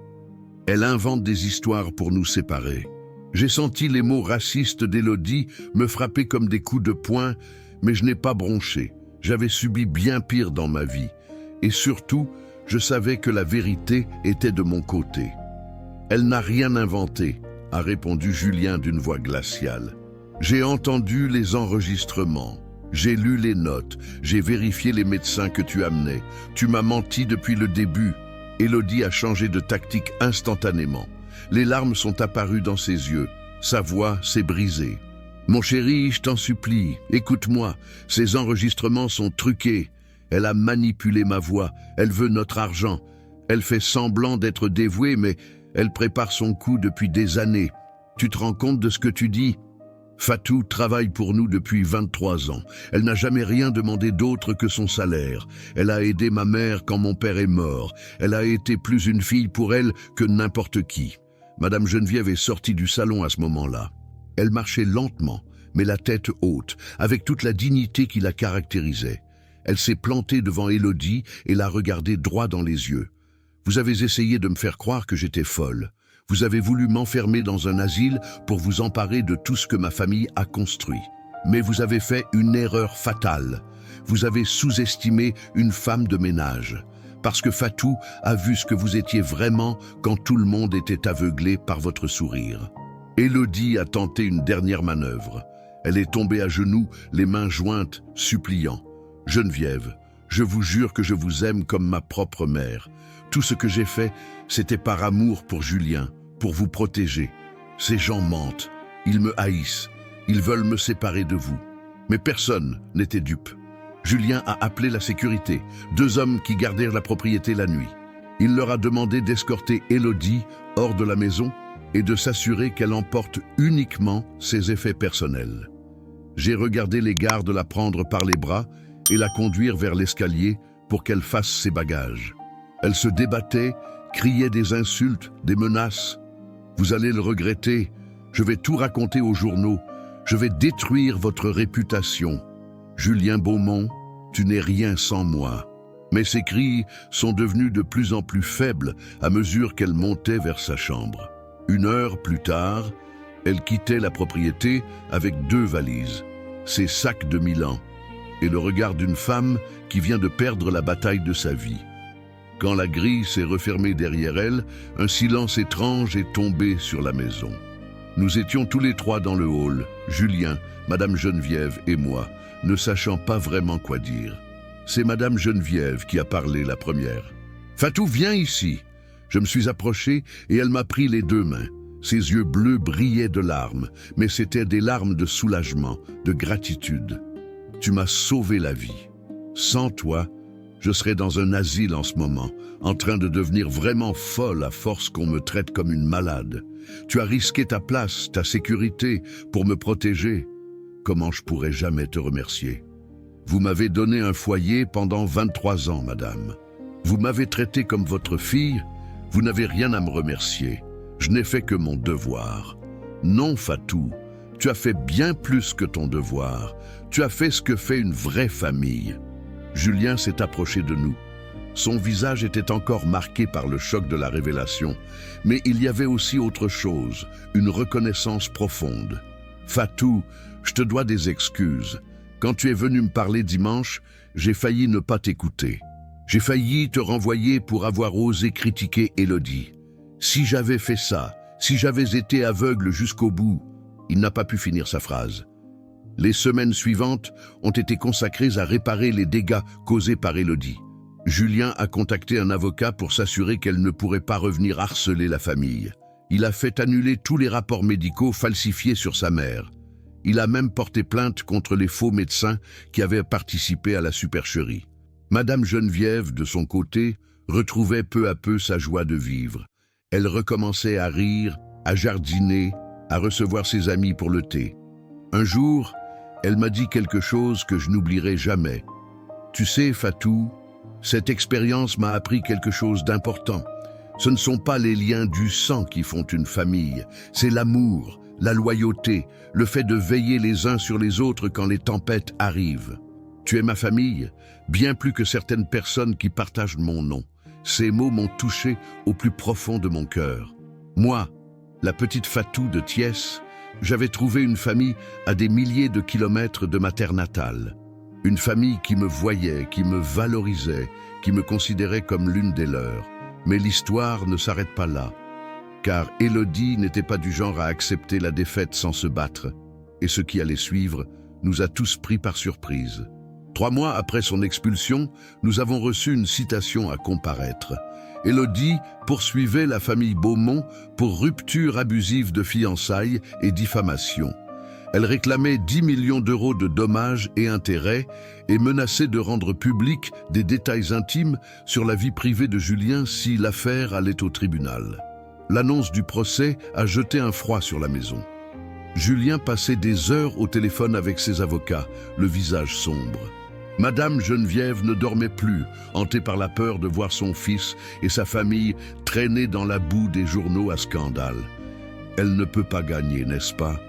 Speaker 1: Elle invente des histoires pour nous séparer. » J'ai senti les mots racistes d'Élodie me frapper comme des coups de poing, mais je n'ai pas bronché. J'avais subi bien pire dans ma vie. Et surtout, je savais que la vérité était de mon côté. « Elle n'a rien inventé », a répondu Julien d'une voix glaciale. « J'ai entendu les enregistrements. J'ai lu les notes, j'ai vérifié les médecins que tu amenais. Tu m'as menti depuis le début. » Élodie a changé de tactique instantanément. Les larmes sont apparues dans ses yeux. Sa voix s'est brisée. « Mon chéri, je t'en supplie, écoute-moi. Ces enregistrements sont truqués. Elle a manipulé ma voix. Elle veut notre argent. Elle fait semblant d'être dévouée, mais elle prépare son coup depuis des années. Tu te rends compte de ce que tu dis ? Fatou travaille pour nous depuis 23 ans. Elle n'a jamais rien demandé d'autre que son salaire. Elle a aidé ma mère quand mon père est mort. Elle a été plus une fille pour elle que n'importe qui. » Madame Geneviève est sortie du salon à ce moment-là. Elle marchait lentement, mais la tête haute, avec toute la dignité qui la caractérisait. Elle s'est plantée devant Élodie et l'a regardée droit dans les yeux. « Vous avez essayé de me faire croire que j'étais folle. Vous avez voulu m'enfermer dans un asile pour vous emparer de tout ce que ma famille a construit. Mais vous avez fait une erreur fatale. Vous avez sous-estimé une femme de ménage. Parce que Fatou a vu ce que vous étiez vraiment quand tout le monde était aveuglé par votre sourire. » Élodie a tenté une dernière manœuvre. Elle est tombée à genoux, les mains jointes, suppliant. « Geneviève, je vous jure que je vous aime comme ma propre mère. Tout ce que j'ai fait, c'était par amour pour Julien, pour vous protéger. Ces gens mentent, ils me haïssent, ils veulent me séparer de vous. Mais personne n'était dupe. Julien a appelé la sécurité, 2 hommes qui gardèrent la propriété la nuit. Il leur a demandé d'escorter Élodie hors de la maison et de s'assurer qu'elle emporte uniquement ses effets personnels. J'ai regardé les gardes la prendre par les bras et la conduire vers l'escalier pour qu'elle fasse ses bagages. Elle se débattait, criait des insultes, des menaces. « Vous allez le regretter, je vais tout raconter aux journaux, je vais détruire votre réputation. Julien Beaumont, tu n'es rien sans moi. » Mais ses cris sont devenus de plus en plus faibles à mesure qu'elle montait vers sa chambre. 1 heure plus tard, elle quittait la propriété avec 2 valises, ses sacs de Milan et le regard d'une femme qui vient de perdre la bataille de sa vie. Quand la grille s'est refermée derrière elle, un silence étrange est tombé sur la maison. Nous étions tous les 3 dans le hall, Julien, Madame Geneviève et moi, ne sachant pas vraiment quoi dire. C'est Madame Geneviève qui a parlé la première. « Fatou, viens ici !» Je me suis approché et elle m'a pris les 2 mains. Ses yeux bleus brillaient de larmes, mais c'étaient des larmes de soulagement, de gratitude. « Tu m'as sauvé la vie. Sans toi, je serais dans un asile en ce moment, en train de devenir vraiment folle à force qu'on me traite comme une malade. Tu as risqué ta place, ta sécurité, pour me protéger. Comment je pourrais jamais te remercier? Vous m'avez donné un foyer pendant 23 ans, madame. Vous m'avez traité comme votre fille, vous n'avez rien à me remercier. Je n'ai fait que mon devoir. Non, Fatou, tu as fait bien plus que ton devoir. Tu as fait ce que fait une vraie famille. » Julien s'est approché de nous. Son visage était encore marqué par le choc de la révélation, mais il y avait aussi autre chose, une reconnaissance profonde. « Fatou, je te dois des excuses. Quand tu es venu me parler dimanche, j'ai failli ne pas t'écouter. J'ai failli te renvoyer pour avoir osé critiquer Élodie. Si j'avais fait ça, si j'avais été aveugle jusqu'au bout... » Il n'a pas pu finir sa phrase. Les semaines suivantes ont été consacrées à réparer les dégâts causés par Élodie. Julien a contacté un avocat pour s'assurer qu'elle ne pourrait pas revenir harceler la famille. Il a fait annuler tous les rapports médicaux falsifiés sur sa mère. Il a même porté plainte contre les faux médecins qui avaient participé à la supercherie. Madame Geneviève, de son côté, retrouvait peu à peu sa joie de vivre. Elle recommençait à rire, à jardiner, à recevoir ses amis pour le thé. Un jour, elle m'a dit quelque chose que je n'oublierai jamais. « Tu sais, Fatou, cette expérience m'a appris quelque chose d'important. Ce ne sont pas les liens du sang qui font une famille, c'est l'amour, la loyauté, le fait de veiller les uns sur les autres quand les tempêtes arrivent. Tu es ma famille, bien plus que certaines personnes qui partagent mon nom. » Ces mots m'ont touché au plus profond de mon cœur. Moi, la petite Fatou de Thiès, j'avais trouvé une famille à des milliers de kilomètres de ma terre natale. Une famille qui me voyait, qui me valorisait, qui me considérait comme l'une des leurs. Mais l'histoire ne s'arrête pas là, car Élodie n'était pas du genre à accepter la défaite sans se battre, et ce qui allait suivre nous a tous pris par surprise. 3 mois après son expulsion, nous avons reçu une citation à comparaître. Élodie poursuivait la famille Beaumont pour rupture abusive de fiançailles et diffamation. Elle réclamait 10 millions d'euros de dommages et intérêts et menaçait de rendre publics des détails intimes sur la vie privée de Julien si l'affaire allait au tribunal. L'annonce du procès a jeté un froid sur la maison. Julien passait des heures au téléphone avec ses avocats, le visage sombre. Madame Geneviève ne dormait plus, hantée par la peur de voir son fils et sa famille traîner dans la boue des journaux à scandale. « Elle ne peut pas gagner, n'est-ce pas ?»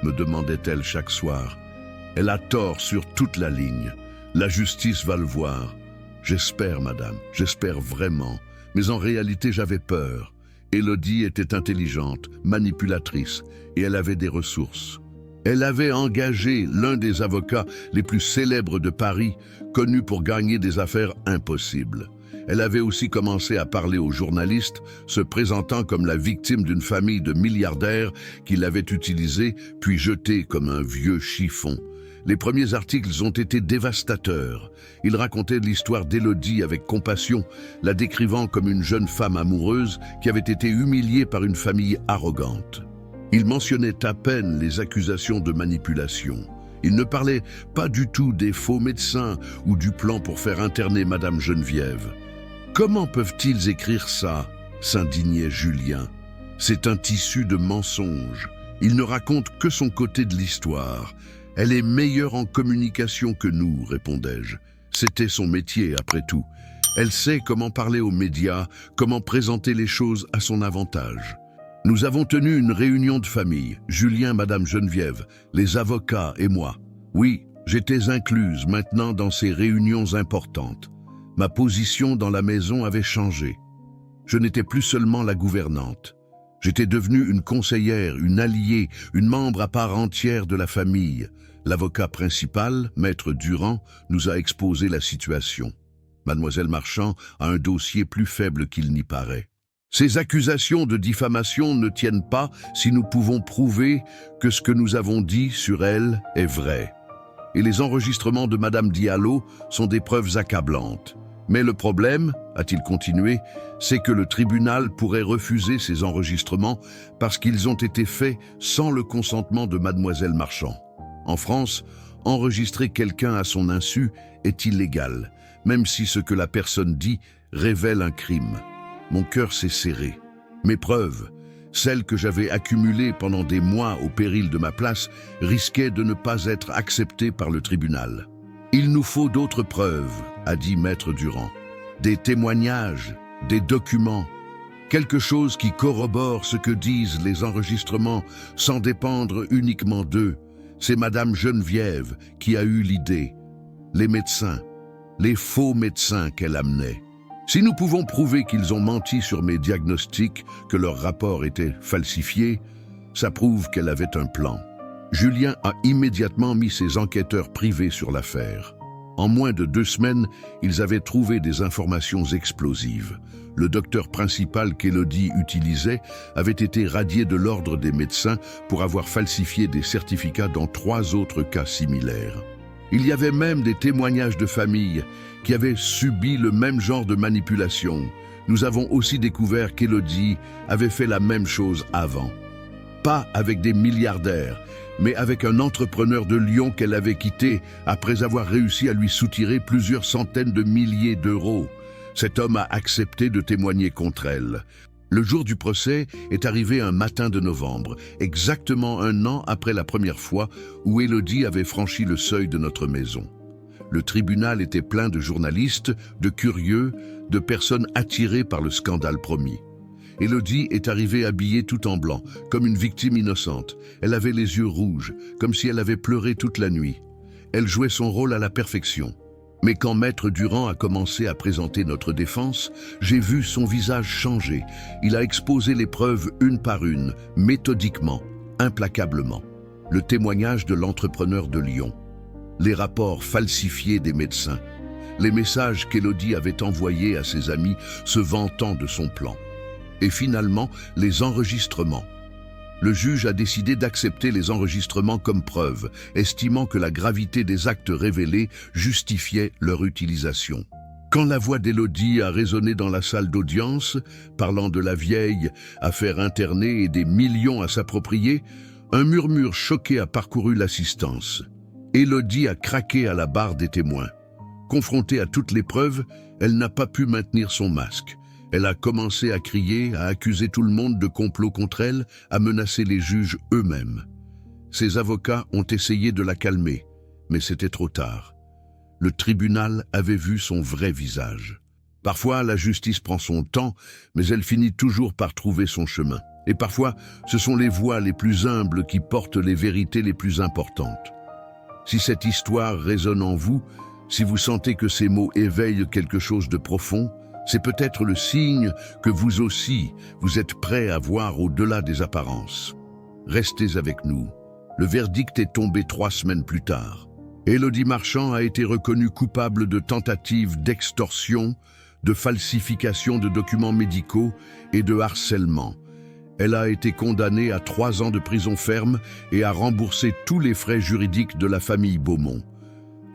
Speaker 1: me demandait-elle chaque soir. « Elle a tort sur toute la ligne. La justice va le voir. J'espère, madame, j'espère vraiment. Mais en réalité, j'avais peur. Élodie était intelligente, manipulatrice, et elle avait des ressources. Elle avait engagé l'un des avocats les plus célèbres de Paris, connu pour gagner des affaires impossibles. Elle avait aussi commencé à parler aux journalistes, se présentant comme la victime d'une famille de milliardaires qui l'avaient utilisée puis jetée comme un vieux chiffon. Les premiers articles ont été dévastateurs. Ils racontaient l'histoire d'Élodie avec compassion, la décrivant comme une jeune femme amoureuse qui avait été humiliée par une famille arrogante. Ils mentionnaient à peine les accusations de manipulation. Il ne parlait pas du tout des faux médecins ou du plan pour faire interner Madame Geneviève. Comment peuvent-ils écrire ça? S'indignait Julien. C'est un tissu de mensonges. Il ne raconte que son côté de l'histoire. Elle est meilleure en communication que nous, répondais-je. C'était son métier, après tout. Elle sait comment parler aux médias, comment présenter les choses à son avantage. Nous avons tenu une réunion de famille, Julien, Madame Geneviève, les avocats et moi. Oui, j'étais incluse maintenant dans ces réunions importantes. Ma position dans la maison avait changé. Je n'étais plus seulement la gouvernante. J'étais devenue une conseillère, une alliée, une membre à part entière de la famille. L'avocat principal, Maître Durand, nous a exposé la situation. Mademoiselle Marchand a un dossier plus faible qu'il n'y paraît. Ces accusations de diffamation ne tiennent pas si nous pouvons prouver que ce que nous avons dit sur elle est vrai. Et les enregistrements de Madame Diallo sont des preuves accablantes. Mais le problème, a-t-il continué, c'est que le tribunal pourrait refuser ces enregistrements parce qu'ils ont été faits sans le consentement de Mademoiselle Marchand. En France, enregistrer quelqu'un à son insu est illégal, même si ce que la personne dit révèle un crime. Mon cœur s'est serré. Mes preuves, celles que j'avais accumulées pendant des mois au péril de ma place, risquaient de ne pas être acceptées par le tribunal. Il nous faut d'autres preuves, a dit Maître Durand. Des témoignages, des documents, quelque chose qui corrobore ce que disent les enregistrements sans dépendre uniquement d'eux. C'est Madame Geneviève qui a eu l'idée. Les médecins, les faux médecins qu'elle amenait. Si nous pouvons prouver qu'ils ont menti sur mes diagnostics, que leur rapport était falsifié, ça prouve qu'elle avait un plan. Julien a immédiatement mis ses enquêteurs privés sur l'affaire. En moins de 2 semaines, ils avaient trouvé des informations explosives. Le docteur principal qu'Élodie utilisait avait été radié de l'ordre des médecins pour avoir falsifié des certificats dans 3 autres cas similaires. Il y avait même des témoignages de familles qui avaient subi le même genre de manipulation. Nous avons aussi découvert qu'Élodie avait fait la même chose avant. Pas avec des milliardaires, mais avec un entrepreneur de Lyon qu'elle avait quitté après avoir réussi à lui soutirer plusieurs centaines de milliers d'euros. Cet homme a accepté de témoigner contre elle. Le jour du procès est arrivé un matin de novembre, exactement 1 an après la première fois où Élodie avait franchi le seuil de notre maison. Le tribunal était plein de journalistes, de curieux, de personnes attirées par le scandale promis. Élodie est arrivée habillée tout en blanc, comme une victime innocente. Elle avait les yeux rouges, comme si elle avait pleuré toute la nuit. Elle jouait son rôle à la perfection. Mais quand Maître Durand a commencé à présenter notre défense, j'ai vu son visage changer. Il a exposé les preuves une par une, méthodiquement, implacablement. Le témoignage de l'entrepreneur de Lyon, les rapports falsifiés des médecins, les messages qu'Élodie avait envoyés à ses amis se vantant de son plan. Et finalement, les enregistrements. Le juge a décidé d'accepter les enregistrements comme preuve, estimant que la gravité des actes révélés justifiait leur utilisation. Quand la voix d'Élodie a résonné dans la salle d'audience, parlant de la vieille à faire interner et des millions à s'approprier, un murmure choqué a parcouru l'assistance. Élodie a craqué à la barre des témoins. Confrontée à toutes les preuves, elle n'a pas pu maintenir son masque. Elle a commencé à crier, à accuser tout le monde de complot contre elle, à menacer les juges eux-mêmes. Ses avocats ont essayé de la calmer, mais c'était trop tard. Le tribunal avait vu son vrai visage. Parfois, la justice prend son temps, mais elle finit toujours par trouver son chemin. Et parfois, ce sont les voix les plus humbles qui portent les vérités les plus importantes. Si cette histoire résonne en vous, si vous sentez que ces mots éveillent quelque chose de profond, c'est peut-être le signe que vous aussi, vous êtes prêts à voir au-delà des apparences. Restez avec nous. Le verdict est tombé 3 semaines plus tard. Élodie Marchand a été reconnue coupable de tentative d'extorsion, de falsification de documents médicaux et de harcèlement. Elle a été condamnée à 3 ans de prison ferme et a remboursé tous les frais juridiques de la famille Beaumont.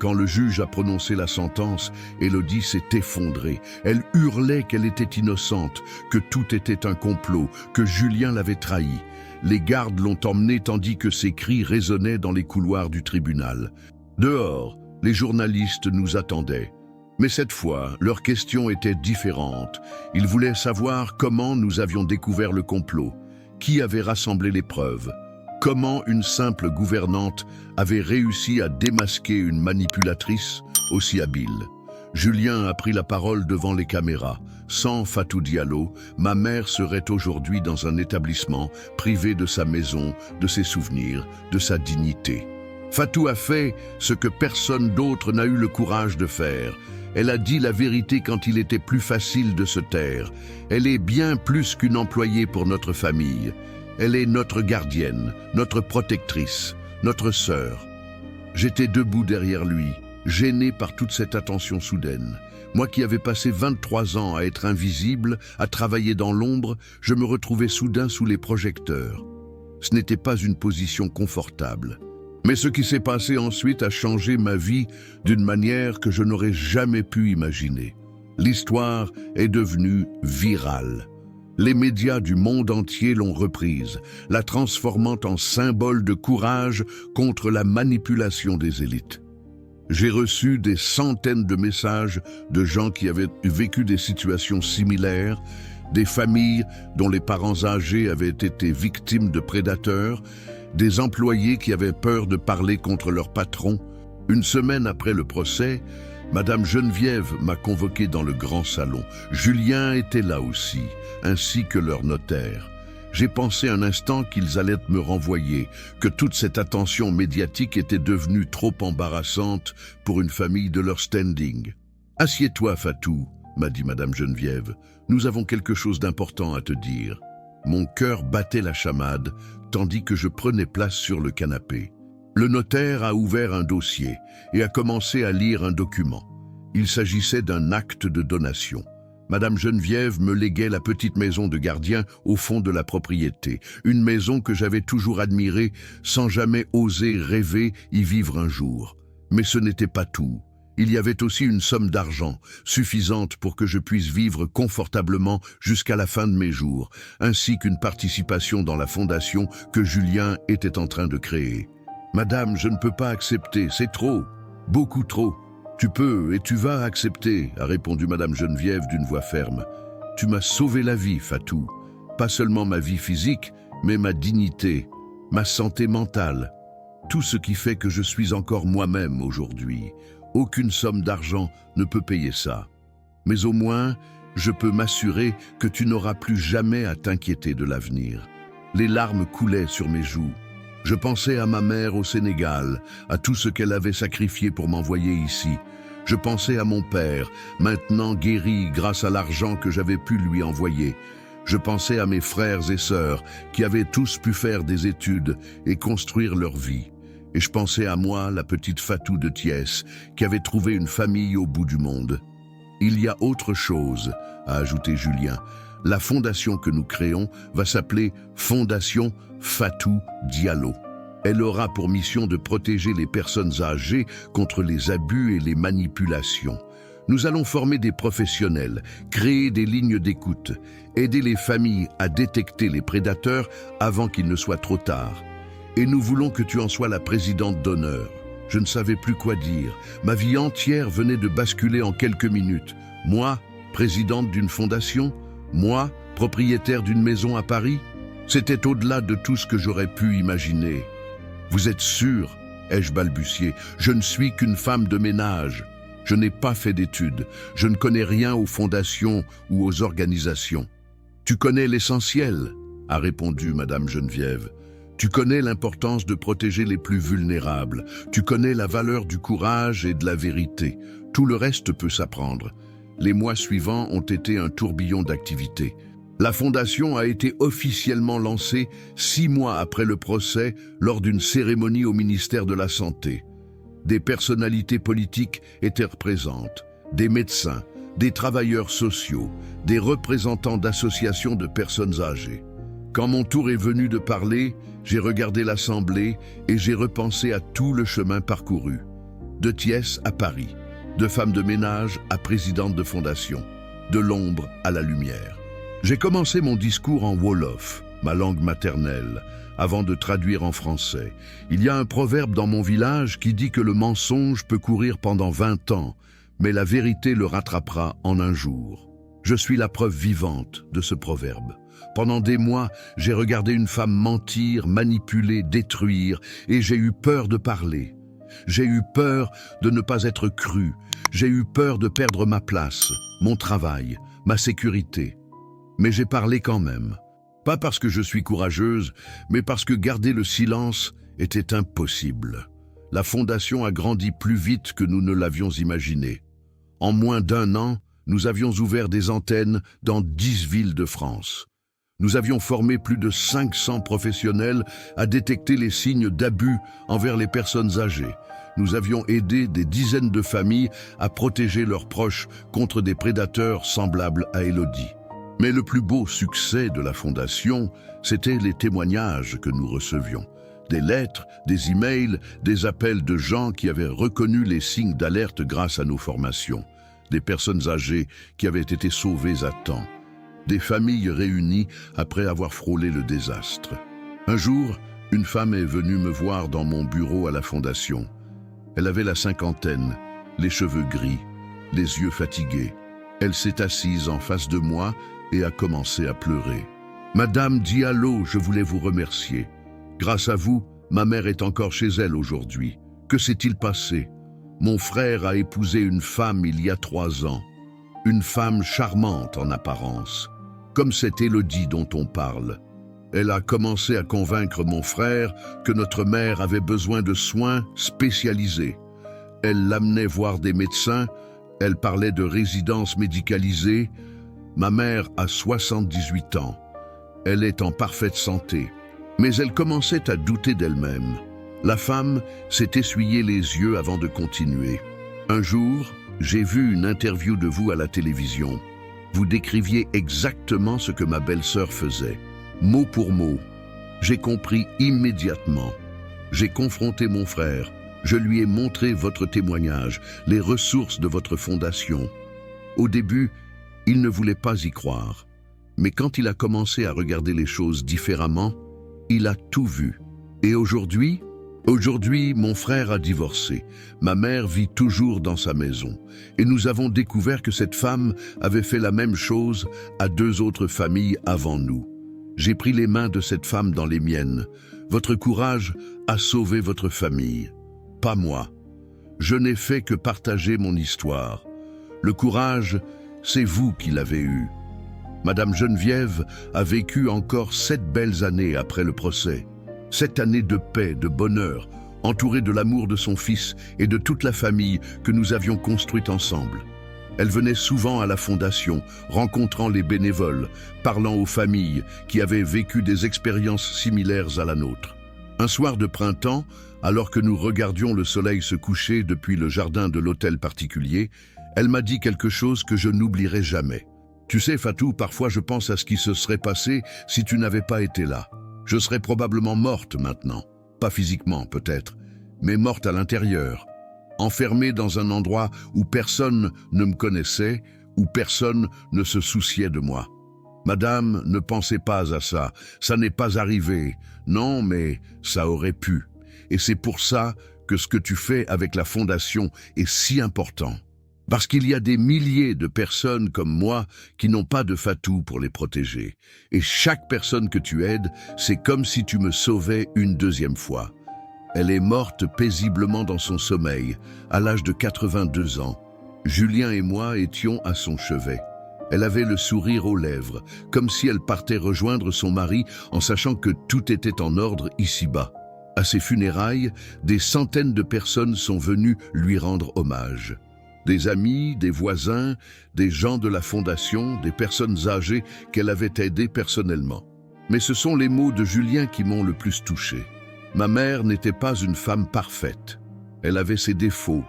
Speaker 1: Quand le juge a prononcé la sentence, Élodie s'est effondrée. Elle hurlait qu'elle était innocente, que tout était un complot, que Julien l'avait trahie. les gardes l'ont emmené tandis que ses cris résonnaient dans les couloirs du tribunal. Dehors, les journalistes nous attendaient. Mais cette fois, leurs questions étaient différentes. Ils voulaient savoir comment nous avions découvert le complot, qui avait rassemblé les preuves, comment une simple gouvernante avait réussi à démasquer une manipulatrice aussi habile. Julien a pris la parole devant les caméras. Sans Fatou Diallo, ma mère serait aujourd'hui dans un établissement, privée de sa maison, de ses souvenirs, de sa dignité. Fatou a fait ce que personne d'autre n'a eu le courage de faire. Elle a dit la vérité quand il était plus facile de se taire. Elle est bien plus qu'une employée pour notre famille. Elle est notre gardienne, notre protectrice, notre sœur. J'étais debout derrière lui, gêné par toute cette attention soudaine. Moi qui avais passé 23 ans à être invisible, à travailler dans l'ombre, je me retrouvais soudain sous les projecteurs. Ce n'était pas une position confortable. Mais ce qui s'est passé ensuite a changé ma vie d'une manière que je n'aurais jamais pu imaginer. L'histoire est devenue virale. Les médias du monde entier l'ont reprise, la transformant en symbole de courage contre la manipulation des élites. J'ai reçu des centaines de messages de gens qui avaient vécu des situations similaires, des familles dont les parents âgés avaient été victimes de prédateurs, des employés qui avaient peur de parler contre leur patron. Une semaine après le procès, Madame Geneviève m'a convoqué dans le grand salon. Julien était là aussi, ainsi que leur notaire. J'ai pensé un instant qu'ils allaient me renvoyer, que toute cette attention médiatique était devenue trop embarrassante pour une famille de leur standing. « Assieds-toi, Fatou », m'a dit Madame Geneviève. « Nous avons quelque chose d'important à te dire. » Mon cœur battait la chamade, tandis que je prenais place sur le canapé. Le notaire a ouvert un dossier et a commencé à lire un document. Il s'agissait d'un acte de donation. Madame Geneviève me léguait la petite maison de gardien au fond de la propriété, une maison que j'avais toujours admirée sans jamais oser rêver y vivre un jour. Mais ce n'était pas tout. Il y avait aussi une somme d'argent, suffisante pour que je puisse vivre confortablement jusqu'à la fin de mes jours, ainsi qu'une participation dans la fondation que Julien était en train de créer. « Madame, je ne peux pas accepter, c'est trop, beaucoup trop. »« Tu peux et tu vas accepter, » a répondu Madame Geneviève d'une voix ferme. « Tu m'as sauvé la vie, Fatou. Pas seulement ma vie physique, mais ma dignité, ma santé mentale. Tout ce qui fait que je suis encore moi-même aujourd'hui. Aucune somme d'argent ne peut payer ça. Mais au moins, je peux m'assurer que tu n'auras plus jamais à t'inquiéter de l'avenir. » Les larmes coulaient sur mes joues. Je pensais à ma mère au Sénégal, à tout ce qu'elle avait sacrifié pour m'envoyer ici. Je pensais à mon père, maintenant guéri grâce à l'argent que j'avais pu lui envoyer. Je pensais à mes frères et sœurs qui avaient tous pu faire des études et construire leur vie. Et je pensais à moi, la petite Fatou de Thiès, qui avait trouvé une famille au bout du monde. « Il y a autre chose », a ajouté Julien. « La fondation que nous créons va s'appeler Fondation Fatou Diallo. Elle aura pour mission de protéger les personnes âgées contre les abus et les manipulations. Nous allons former des professionnels, créer des lignes d'écoute, aider les familles à détecter les prédateurs avant qu'il ne soit trop tard. Et nous voulons que tu en sois la présidente d'honneur. » Je ne savais plus quoi dire. Ma vie entière venait de basculer en quelques minutes. Moi, présidente d'une fondation? Moi, propriétaire d'une maison à Paris? C'était au-delà de tout ce que j'aurais pu imaginer. « Vous êtes sûr ?» ai-je balbutié. « Je ne suis qu'une femme de ménage. Je n'ai pas fait d'études. Je ne connais rien aux fondations ou aux organisations. »« Tu connais l'essentiel ?» a répondu Madame Geneviève. « Tu connais l'importance de protéger les plus vulnérables. Tu connais la valeur du courage et de la vérité. Tout le reste peut s'apprendre. » Les mois suivants ont été un tourbillon d'activités. La fondation a été officiellement lancée 6 mois après le procès lors d'une cérémonie au ministère de la Santé. Des personnalités politiques étaient présentes, des médecins, des travailleurs sociaux, des représentants d'associations de personnes âgées. Quand mon tour est venu de parler, j'ai regardé l'Assemblée et j'ai repensé à tout le chemin parcouru. De Thiès à Paris, de femme de ménage à présidente de fondation, de l'ombre à la lumière. J'ai commencé mon discours en Wolof. ma langue maternelle, avant de traduire en français. Il y a un proverbe dans mon village qui dit que le mensonge peut courir pendant 20 ans, mais la vérité le rattrapera en un jour. Je suis la preuve vivante de ce proverbe. Pendant des mois, j'ai regardé une femme mentir, manipuler, détruire, et j'ai eu peur de parler. J'ai eu peur de ne pas être cru. J'ai eu peur de perdre ma place, mon travail, ma sécurité. Mais j'ai parlé quand même. Pas parce que je suis courageuse, mais parce que garder le silence était impossible. La fondation a grandi plus vite que nous ne l'avions imaginé. En moins d'1 an, nous avions ouvert des antennes dans 10 villes de France. Nous avions formé plus de 500 professionnels à détecter les signes d'abus envers les personnes âgées. Nous avions aidé des dizaines de familles à protéger leurs proches contre des prédateurs semblables à Élodie. Mais le plus beau succès de la Fondation, c'était les témoignages que nous recevions. Des lettres, des emails, des appels de gens qui avaient reconnu les signes d'alerte grâce à nos formations. Des personnes âgées qui avaient été sauvées à temps. Des familles réunies après avoir frôlé le désastre. Un jour, une femme est venue me voir dans mon bureau à la Fondation. Elle avait la 50aine, les cheveux gris, les yeux fatigués. Elle s'est assise en face de moi et a commencé à pleurer. « Madame Diallo, je voulais vous remercier. Grâce à vous, ma mère est encore chez elle aujourd'hui. Que s'est-il passé? Mon frère a épousé une femme il y a 3 ans. Une femme charmante en apparence, comme cette Élodie dont on parle. Elle a commencé à convaincre mon frère que notre mère avait besoin de soins spécialisés. Elle l'amenait voir des médecins, elle parlait de résidences médicalisées. Ma mère a 78 ans. Elle est en parfaite santé. Mais elle commençait à douter d'elle-même. La femme s'est essuyé les yeux avant de continuer. Un jour, j'ai vu une interview de vous à la télévision. Vous décriviez exactement ce que ma belle-sœur faisait, mot pour mot. J'ai compris immédiatement. J'ai confronté mon frère. Je lui ai montré votre témoignage, les ressources de votre fondation. Au début, il ne voulait pas y croire. Mais quand il a commencé à regarder les choses différemment, il a tout vu. Et aujourd'hui, mon frère a divorcé. Ma mère vit toujours dans sa maison. Et nous avons découvert que cette femme avait fait la même chose à 2 autres familles avant nous. J'ai pris les mains de cette femme dans les miennes. Votre courage a sauvé votre famille. Pas moi. Je n'ai fait que partager mon histoire. Le courage, c'est vous qui l'avez eu. Madame Geneviève a vécu encore 7 belles années après le procès. 7 années de paix, de bonheur, entourée de l'amour de son fils et de toute la famille que nous avions construite ensemble. Elle venait souvent à la Fondation, rencontrant les bénévoles, parlant aux familles qui avaient vécu des expériences similaires à la nôtre. Un soir de printemps, alors que nous regardions le soleil se coucher depuis le jardin de l'hôtel particulier, elle m'a dit quelque chose que je n'oublierai jamais. « Tu sais, Fatou, parfois je pense à ce qui se serait passé si tu n'avais pas été là. Je serais probablement morte maintenant. Pas physiquement, peut-être, mais morte à l'intérieur. Enfermée dans un endroit où personne ne me connaissait, où personne ne se souciait de moi. Madame, ne pensez pas à ça. Ça n'est pas arrivé. Non, mais ça aurait pu. Et c'est pour ça que ce que tu fais avec la Fondation est si important. Parce qu'il y a des milliers de personnes comme moi qui n'ont pas de Fatou pour les protéger. Et chaque personne que tu aides, c'est comme si tu me sauvais une 2e fois. Elle est morte paisiblement dans son sommeil, à l'âge de 82 ans. Julien et moi étions à son chevet. Elle avait le sourire aux lèvres, comme si elle partait rejoindre son mari en sachant que tout était en ordre ici-bas. À ses funérailles, des centaines de personnes sont venues lui rendre hommage. Des amis, des voisins, des gens de la Fondation, des personnes âgées qu'elle avait aidées personnellement. Mais ce sont les mots de Julien qui m'ont le plus touché. Ma mère n'était pas une femme parfaite. Elle avait ses défauts,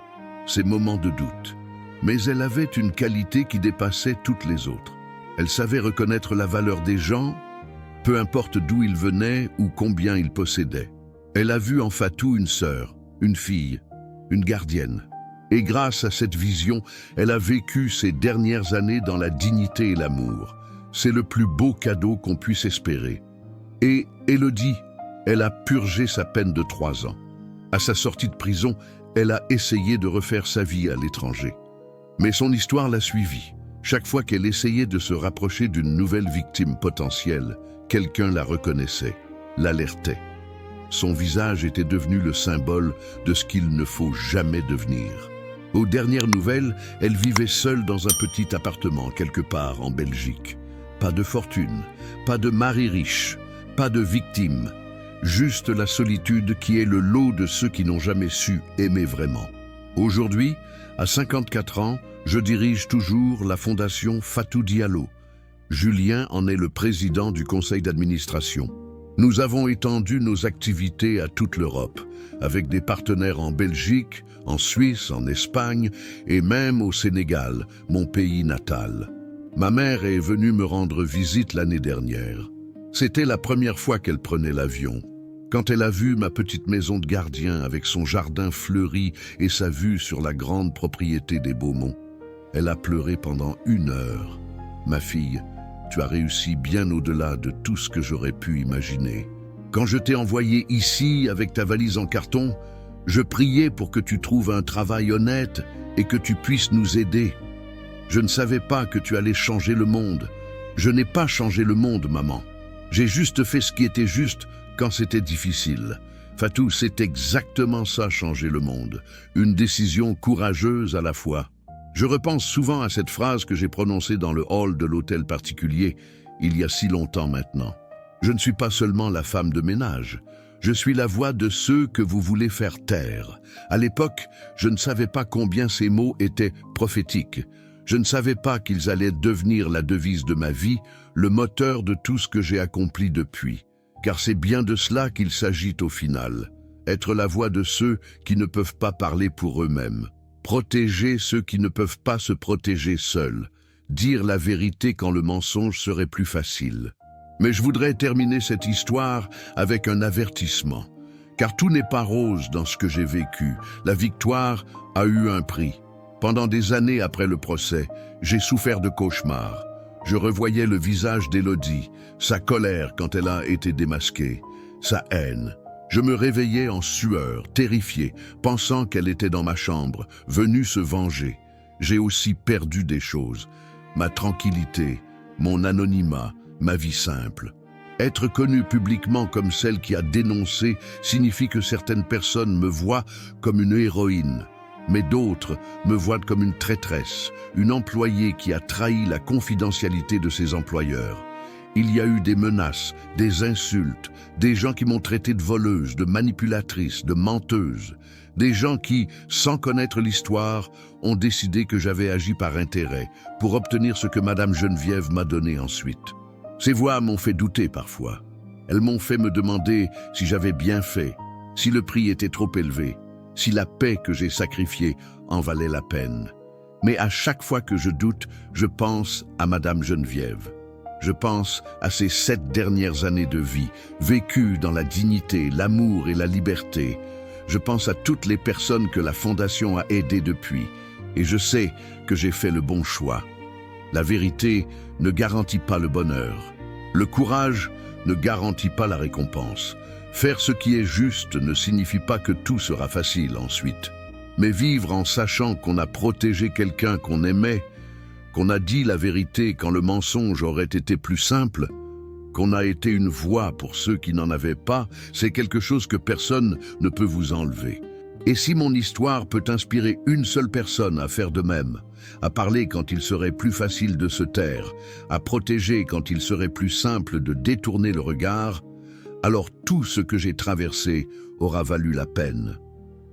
Speaker 1: ses moments de doute. Mais elle avait une qualité qui dépassait toutes les autres. Elle savait reconnaître la valeur des gens, peu importe d'où ils venaient ou combien ils possédaient. Elle a vu en Fatou une sœur, une fille, une gardienne. Et grâce à cette vision, elle a vécu ses dernières années dans la dignité et l'amour. C'est le plus beau cadeau qu'on puisse espérer. Et Élodie, elle a purgé sa peine de 3 ans. À sa sortie de prison, elle a essayé de refaire sa vie à l'étranger. Mais son histoire l'a suivie. Chaque fois qu'elle essayait de se rapprocher d'une nouvelle victime potentielle, quelqu'un la reconnaissait, l'alertait. Son visage était devenu le symbole de ce qu'il ne faut jamais devenir. Aux dernières nouvelles, elle vivait seule dans un petit appartement quelque part en Belgique. Pas de fortune, pas de mari riche, pas de victime. Juste la solitude qui est le lot de ceux qui n'ont jamais su aimer vraiment. Aujourd'hui, à 54 ans, je dirige toujours la fondation Fatou Diallo. Julien en est le président du conseil d'administration. Nous avons étendu nos activités à toute l'Europe, avec des partenaires en Belgique, en Suisse, en Espagne et même au Sénégal, mon pays natal. Ma mère est venue me rendre visite l'année dernière. C'était la première fois qu'elle prenait l'avion. Quand elle a vu ma petite maison de gardien avec son jardin fleuri et sa vue sur la grande propriété des Beaumont, elle a pleuré pendant 1 heure. Ma fille, tu as réussi bien au-delà de tout ce que j'aurais pu imaginer. Quand je t'ai envoyé ici avec ta valise en carton, je priais pour que tu trouves un travail honnête et que tu puisses nous aider. Je ne savais pas que tu allais changer le monde. Je n'ai pas changé le monde, maman. J'ai juste fait ce qui était juste quand c'était difficile. Fatou, c'est exactement ça, changer le monde. Une décision courageuse à la fois. Je repense souvent à cette phrase que j'ai prononcée dans le hall de l'hôtel particulier, il y a si longtemps maintenant. Je ne suis pas seulement la femme de ménage, je suis la voix de ceux que vous voulez faire taire. À l'époque, je ne savais pas combien ces mots étaient prophétiques. Je ne savais pas qu'ils allaient devenir la devise de ma vie, le moteur de tout ce que j'ai accompli depuis. Car c'est bien de cela qu'il s'agit au final. Être la voix de ceux qui ne peuvent pas parler pour eux-mêmes. Protéger ceux qui ne peuvent pas se protéger seuls. Dire la vérité quand le mensonge serait plus facile. Mais je voudrais terminer cette histoire avec un avertissement. Car tout n'est pas rose dans ce que j'ai vécu. La victoire a eu un prix. Pendant des années après le procès, j'ai souffert de cauchemars. Je revoyais le visage d'Élodie, sa colère quand elle a été démasquée, sa haine. Je me réveillais en sueur, terrifié, pensant qu'elle était dans ma chambre, venue se venger. J'ai aussi perdu des choses. Ma tranquillité, mon anonymat, ma vie simple. Être connue publiquement comme celle qui a dénoncé signifie que certaines personnes me voient comme une héroïne, mais d'autres me voient comme une traîtresse, une employée qui a trahi la confidentialité de ses employeurs. Il y a eu des menaces, des insultes, des gens qui m'ont traité de voleuse, de manipulatrice, de menteuse. Des gens qui, sans connaître l'histoire, ont décidé que j'avais agi par intérêt, pour obtenir ce que Madame Geneviève m'a donné ensuite. Ces voix m'ont fait douter parfois. Elles m'ont fait me demander si j'avais bien fait, si le prix était trop élevé, si la paix que j'ai sacrifiée en valait la peine. Mais à chaque fois que je doute, je pense à Madame Geneviève. Je pense à ces 7 dernières années de vie, vécues dans la dignité, l'amour et la liberté. Je pense à toutes les personnes que la Fondation a aidées depuis, et je sais que j'ai fait le bon choix. La vérité ne garantit pas le bonheur. Le courage ne garantit pas la récompense. Faire ce qui est juste ne signifie pas que tout sera facile ensuite. Mais vivre en sachant qu'on a protégé quelqu'un qu'on aimait, qu'on a dit la vérité quand le mensonge aurait été plus simple, qu'on a été une voix pour ceux qui n'en avaient pas, c'est quelque chose que personne ne peut vous enlever. Et si mon histoire peut inspirer une seule personne à faire de même, à parler quand il serait plus facile de se taire, à protéger quand il serait plus simple de détourner le regard, alors tout ce que j'ai traversé aura valu la peine.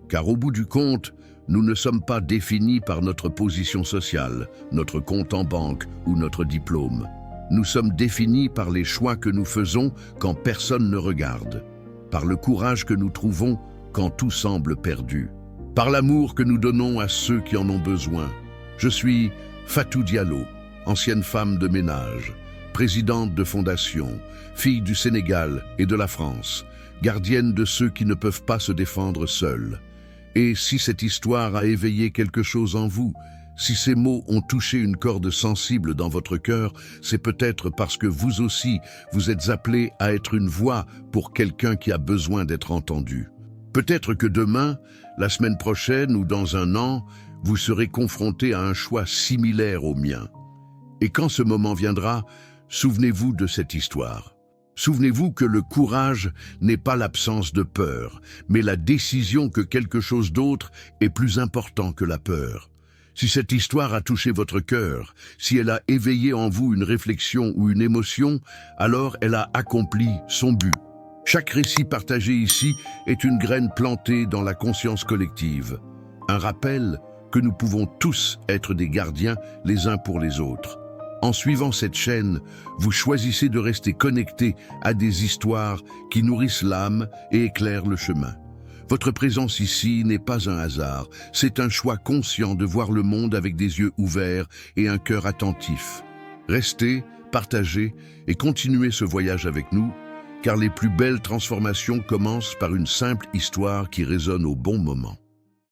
Speaker 1: Car au bout du compte, nous ne sommes pas définis par notre position sociale, notre compte en banque ou notre diplôme. Nous sommes définis par les choix que nous faisons quand personne ne regarde, par le courage que nous trouvons quand tout semble perdu, par l'amour que nous donnons à ceux qui en ont besoin. Je suis Fatou Diallo, ancienne femme de ménage, présidente de fondation, fille du Sénégal et de la France, gardienne de ceux qui ne peuvent pas se défendre seuls. Et si cette histoire a éveillé quelque chose en vous, Si ces mots ont touché une corde sensible dans votre cœur, c'est peut-être parce que vous aussi, vous êtes appelé à être une voix pour quelqu'un qui a besoin d'être entendu. Peut-être que demain, la semaine prochaine ou dans un an, vous serez confronté à un choix similaire au mien. Et quand ce moment viendra, souvenez-vous de cette histoire. Souvenez-vous que le courage n'est pas l'absence de peur, mais la décision que quelque chose d'autre est plus important que la peur. Si cette histoire a touché votre cœur, si elle a éveillé en vous une réflexion ou une émotion, alors elle a accompli son but. Chaque récit partagé ici est une graine plantée dans la conscience collective. Un rappel que nous pouvons tous être des gardiens les uns pour les autres. En suivant cette chaîne, vous choisissez de rester connecté à des histoires qui nourrissent l'âme et éclairent le chemin. Votre présence ici n'est pas un hasard, c'est un choix conscient de voir le monde avec des yeux ouverts et un cœur attentif. Restez, partagez et continuez ce voyage avec nous, car les plus belles transformations commencent par une simple histoire qui résonne au bon moment.